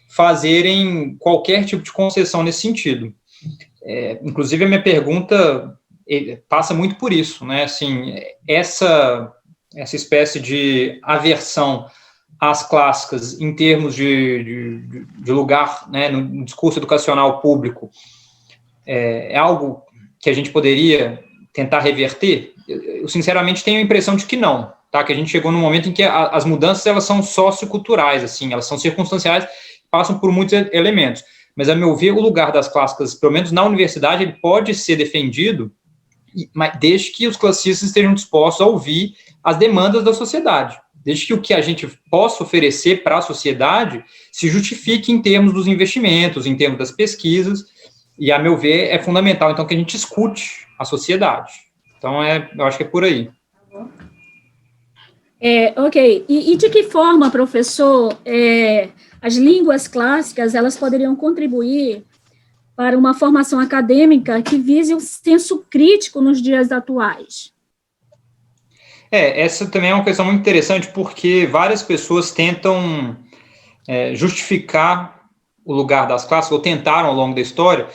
fazerem qualquer tipo de concessão nesse sentido. Inclusive, a minha pergunta passa muito por isso, né? Assim, essa espécie de aversão às clássicas em termos de lugar, né, no discurso educacional público é algo que a gente poderia tentar reverter? Eu sinceramente tenho a impressão de que não, tá? Que a gente chegou num momento em que as mudanças elas são socioculturais, assim, elas são circunstanciais, passam por muitos elementos. Mas, a meu ver, o lugar das clássicas, pelo menos na universidade, ele pode ser defendido, mas desde que os classicistas estejam dispostos a ouvir as demandas da sociedade, desde que o que a gente possa oferecer para a sociedade se justifique em termos dos investimentos, em termos das pesquisas, e, a meu ver, é fundamental, então, que a gente escute a sociedade. Então, eu acho que é por aí. Ok. E de que forma, professor, as línguas clássicas, elas poderiam contribuir para uma formação acadêmica que vise o senso crítico nos dias atuais? Essa também é uma questão muito interessante, porque várias pessoas tentam justificar o lugar das clássicas, ou tentaram ao longo da história,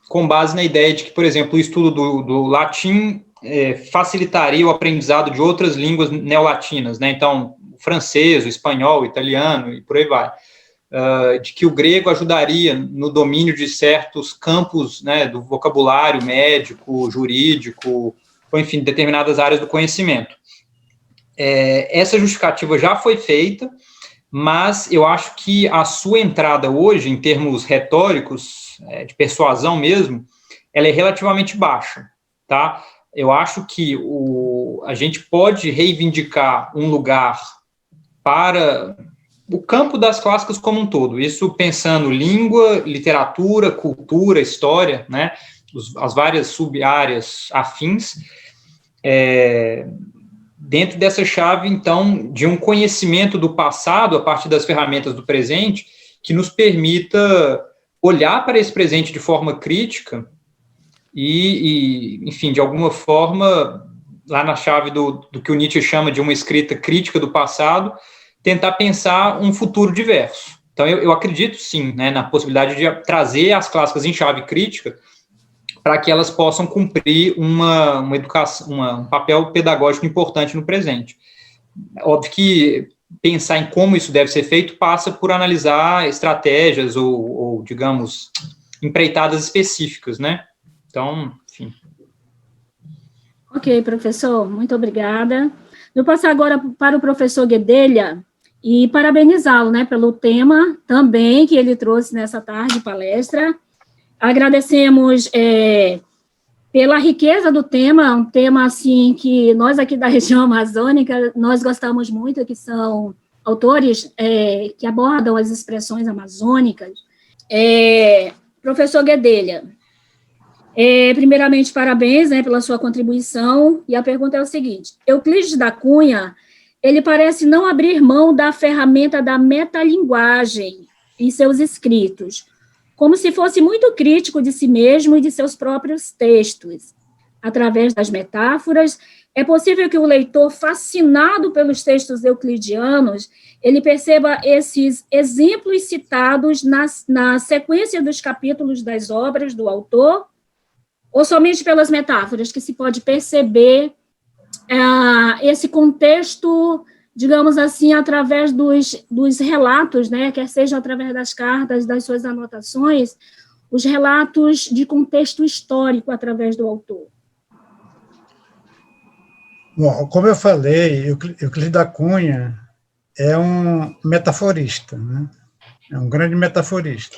com base na ideia de que, por exemplo, o estudo do latim facilitaria o aprendizado de outras línguas neolatinas, né? Então, o francês, o espanhol, o italiano, e por aí vai. De que o grego ajudaria no domínio de certos campos, né, do vocabulário médico, jurídico, ou, enfim, determinadas áreas do conhecimento. Essa justificativa já foi feita, mas eu acho que a sua entrada hoje, em termos retóricos, de persuasão mesmo, ela é relativamente baixa, tá? Eu acho que a gente pode reivindicar um lugar para o campo das clássicas como um todo, isso pensando língua, literatura, cultura, história, né, as várias sub-áreas afins, dentro dessa chave, então, de um conhecimento do passado, a partir das ferramentas do presente, que nos permita olhar para esse presente de forma crítica e, enfim, de alguma forma, lá na chave do que o Nietzsche chama de uma escrita crítica do passado, tentar pensar um futuro diverso. Então, eu acredito, sim, né, na possibilidade de trazer as clássicas em chave crítica para que elas possam cumprir uma educação, um papel pedagógico importante no presente. Óbvio que pensar em como isso deve ser feito passa por analisar estratégias ou digamos, empreitadas específicas, né? Então, enfim. Ok, professor, muito obrigada. Eu passo agora para o professor Guedelha e parabenizá-lo, né, pelo tema também que ele trouxe nessa tarde de palestra. Agradecemos pela riqueza do tema, um tema, assim, que nós aqui da região amazônica, nós gostamos muito, que são autores que abordam as expressões amazônicas. Professor Guedelha, primeiramente, parabéns, né, pela sua contribuição, e a pergunta é o seguinte: Euclides da Cunha, ele parece não abrir mão da ferramenta da metalinguagem em seus escritos, como se fosse muito crítico de si mesmo e de seus próprios textos. Através das metáforas, é possível que o leitor, fascinado pelos textos euclidianos, ele perceba esses exemplos citados na sequência dos capítulos das obras do autor, ou somente pelas metáforas que se pode perceber esse contexto, digamos assim, através dos relatos, né, quer seja através das cartas, das suas anotações, os relatos de contexto histórico através do autor. Bom, como eu falei, Euclides da Cunha é um metaforista, né? É um grande metaforista.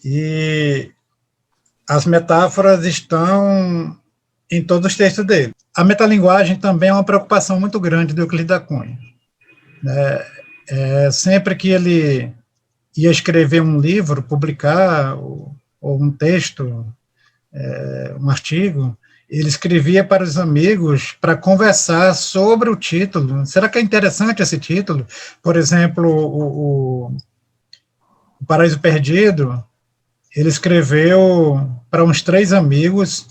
E as metáforas estão em todos os textos dele. A metalinguagem também é uma preocupação muito grande do Euclides da Cunha. Sempre que ele ia escrever um livro, publicar, ou um texto, um artigo, ele escrevia para os amigos para conversar sobre o título. Será que é interessante esse título? Por exemplo, o Paraíso Perdido, ele escreveu para uns 3 amigos,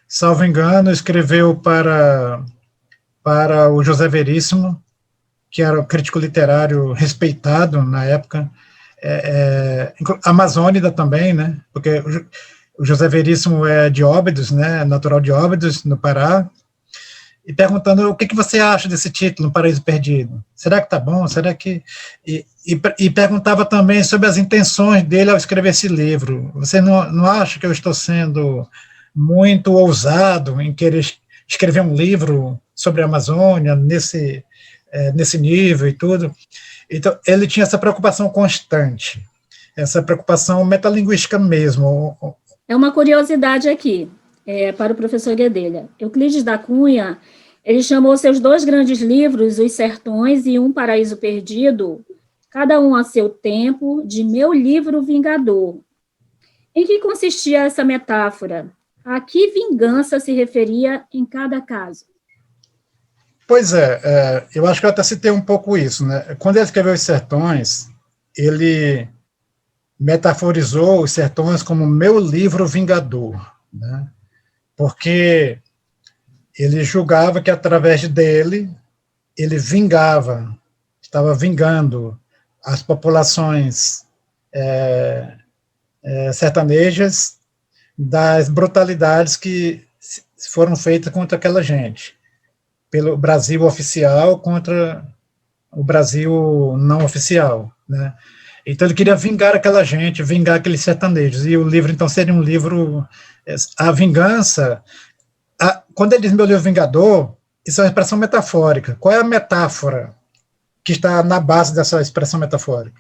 salvo engano, escreveu para o José Veríssimo, que era um crítico literário respeitado na época, amazônida também, né? Porque o José Veríssimo é de Óbidos, né? Natural de Óbidos, no Pará, e perguntando o que você acha desse título, Paraíso Perdido. Será que está bom? Será que... E perguntava também sobre as intenções dele ao escrever esse livro. Você não acha que eu estou sendo muito ousado em querer escrever um livro sobre a Amazônia, nesse nível e tudo? Então, ele tinha essa preocupação constante, essa preocupação metalinguística mesmo. É uma curiosidade aqui, para o professor Guedelha. Euclides da Cunha, ele chamou seus 2 grandes livros, Os Sertões e Um Paraíso Perdido, cada um a seu tempo, de Meu Livro Vingador. Em que consistia essa metáfora? A que vingança se referia em cada caso? Pois eu acho que eu até citei um pouco isso, né? Quando ele escreveu Os Sertões, ele metaforizou Os Sertões como Meu Livro Vingador, né? Porque ele julgava que através dele ele estava vingando as populações sertanejas das brutalidades que foram feitas contra aquela gente, pelo Brasil oficial contra o Brasil não oficial, né? Então ele queria vingar aquela gente, vingar aqueles sertanejos, e o livro então seria um livro, a vingança. Quando ele diz Meu Livro Vingador, isso é uma expressão metafórica. Qual é a metáfora que está na base dessa expressão metafórica?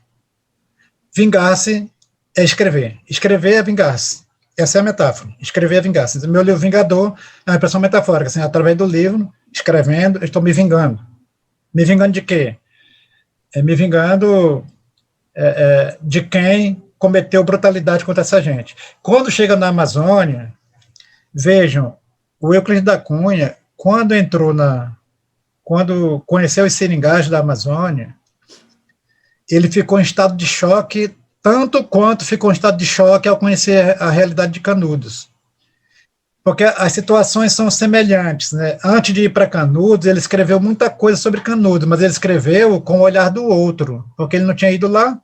Vingar-se é escrever. Escrever é vingar-se. Essa é a metáfora. Escrever é vingar-se. Então, Meu Livro Vingador é uma expressão metafórica. Assim, através do livro, escrevendo, eu estou me vingando. Me vingando de quê? Me vingando de quem cometeu brutalidade contra essa gente. Quando chega na Amazônia, vejam, o Euclides da Cunha, quando conheceu os seringais da Amazônia, ele ficou em estado de choque, tanto quanto ficou em estado de choque ao conhecer a realidade de Canudos. Porque as situações são semelhantes, né? Antes de ir para Canudos, ele escreveu muita coisa sobre Canudos, mas ele escreveu com o olhar do outro, porque ele não tinha ido lá.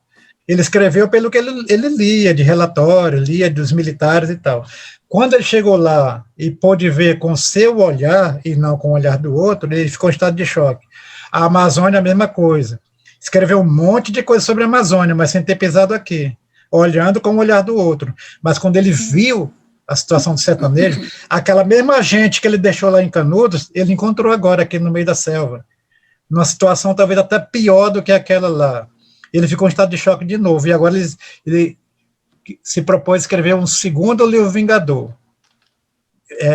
Ele escreveu pelo que ele lia de relatório, lia dos militares e tal. Quando ele chegou lá e pôde ver com seu olhar e não com o olhar do outro, ele ficou em estado de choque. A Amazônia, a mesma coisa. Escreveu um monte de coisa sobre a Amazônia, mas sem ter pisado aqui, olhando com o olhar do outro. Mas quando ele viu a situação do sertanejo, aquela mesma gente que ele deixou lá em Canudos, ele encontrou agora aqui no meio da selva, numa situação talvez até pior do que aquela lá. Ele ficou em estado de choque de novo, e agora ele se propôs a escrever um segundo livro Vingador.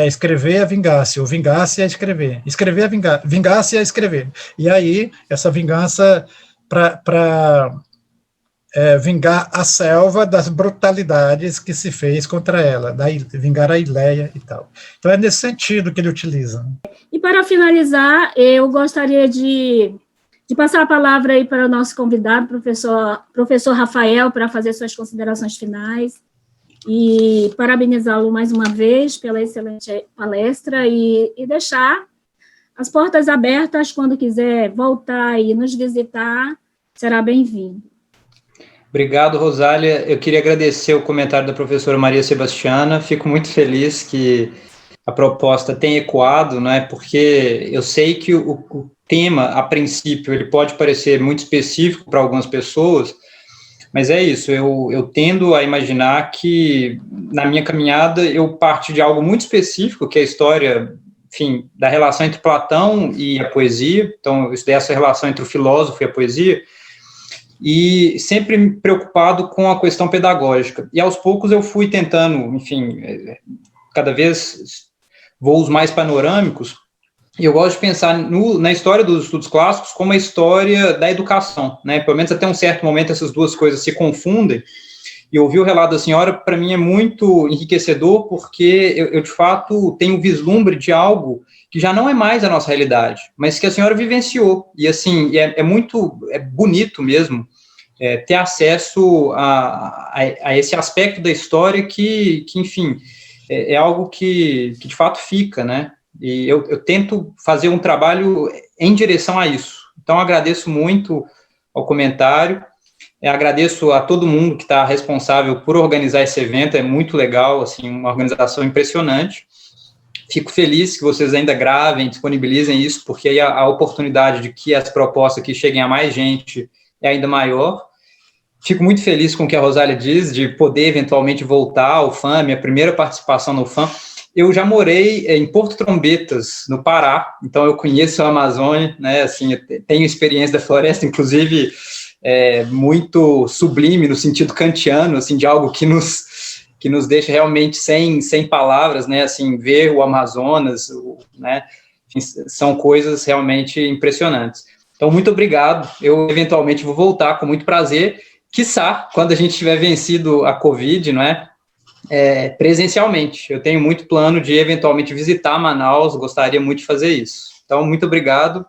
Escrever a vingar-se, ou vingar-se a escrever. Escrever a vingar-se a escrever. E aí, essa vingança para vingar a selva das brutalidades que se fez contra ela, vingar a Ileia e tal. Então é nesse sentido que ele utiliza. E para finalizar, eu gostaria de passar a palavra aí para o nosso convidado, professor Rafael, para fazer suas considerações finais, e parabenizá-lo mais uma vez pela excelente palestra e deixar as portas abertas quando quiser voltar e nos visitar, será bem-vindo. Obrigado, Rosália. Eu queria agradecer o comentário da professora Maria Sebastiana. Fico muito feliz que a proposta tenha ecoado, né, porque eu sei que o tema, a princípio, ele pode parecer muito específico para algumas pessoas, mas é isso, eu tendo a imaginar que, na minha caminhada, eu parto de algo muito específico, que é a história, enfim, da relação entre Platão e a poesia. Então, eu estudei essa relação entre o filósofo e a poesia, e sempre preocupado com a questão pedagógica. E, aos poucos, eu fui tentando, enfim, cada vez voos mais panorâmicos. E eu gosto de pensar na história dos estudos clássicos como a história da educação, né? Pelo menos até um certo momento essas duas coisas se confundem. E ouvir o relato da senhora, para mim, é muito enriquecedor, porque eu, de fato, tenho vislumbre de algo que já não é mais a nossa realidade, mas que a senhora vivenciou. E, assim, é bonito mesmo ter acesso a esse aspecto da história que enfim, é algo que de fato fica, né? E eu tento fazer um trabalho em direção a isso. Então, agradeço muito ao comentário, agradeço a todo mundo que está responsável por organizar esse evento, é muito legal, assim, uma organização impressionante. Fico feliz que vocês ainda gravem, disponibilizem isso, porque aí a oportunidade de que as propostas aqui cheguem a mais gente é ainda maior. Fico muito feliz com o que a Rosália diz, de poder eventualmente voltar ao FAM, minha primeira participação no FAM. Eu já morei em Porto Trombetas, no Pará, então eu conheço a Amazônia, né, assim, eu tenho experiência da floresta, inclusive muito sublime, no sentido kantiano, assim, de algo que nos deixa realmente sem palavras, né, assim, ver o Amazonas, né, enfim, são coisas realmente impressionantes. Então, muito obrigado, eu eventualmente vou voltar com muito prazer, quiçá, quando a gente tiver vencido a Covid, não é? Presencialmente. Eu tenho muito plano de eventualmente visitar Manaus, gostaria muito de fazer isso. Então, muito obrigado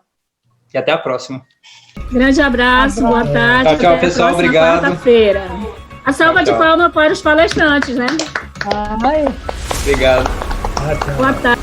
e até a próxima. Grande abraço, boa tarde. Tchau, tchau, pessoal, obrigado. Quarta-feira. A salva de palmas para os palestrantes, né? Obrigado. Boa tarde.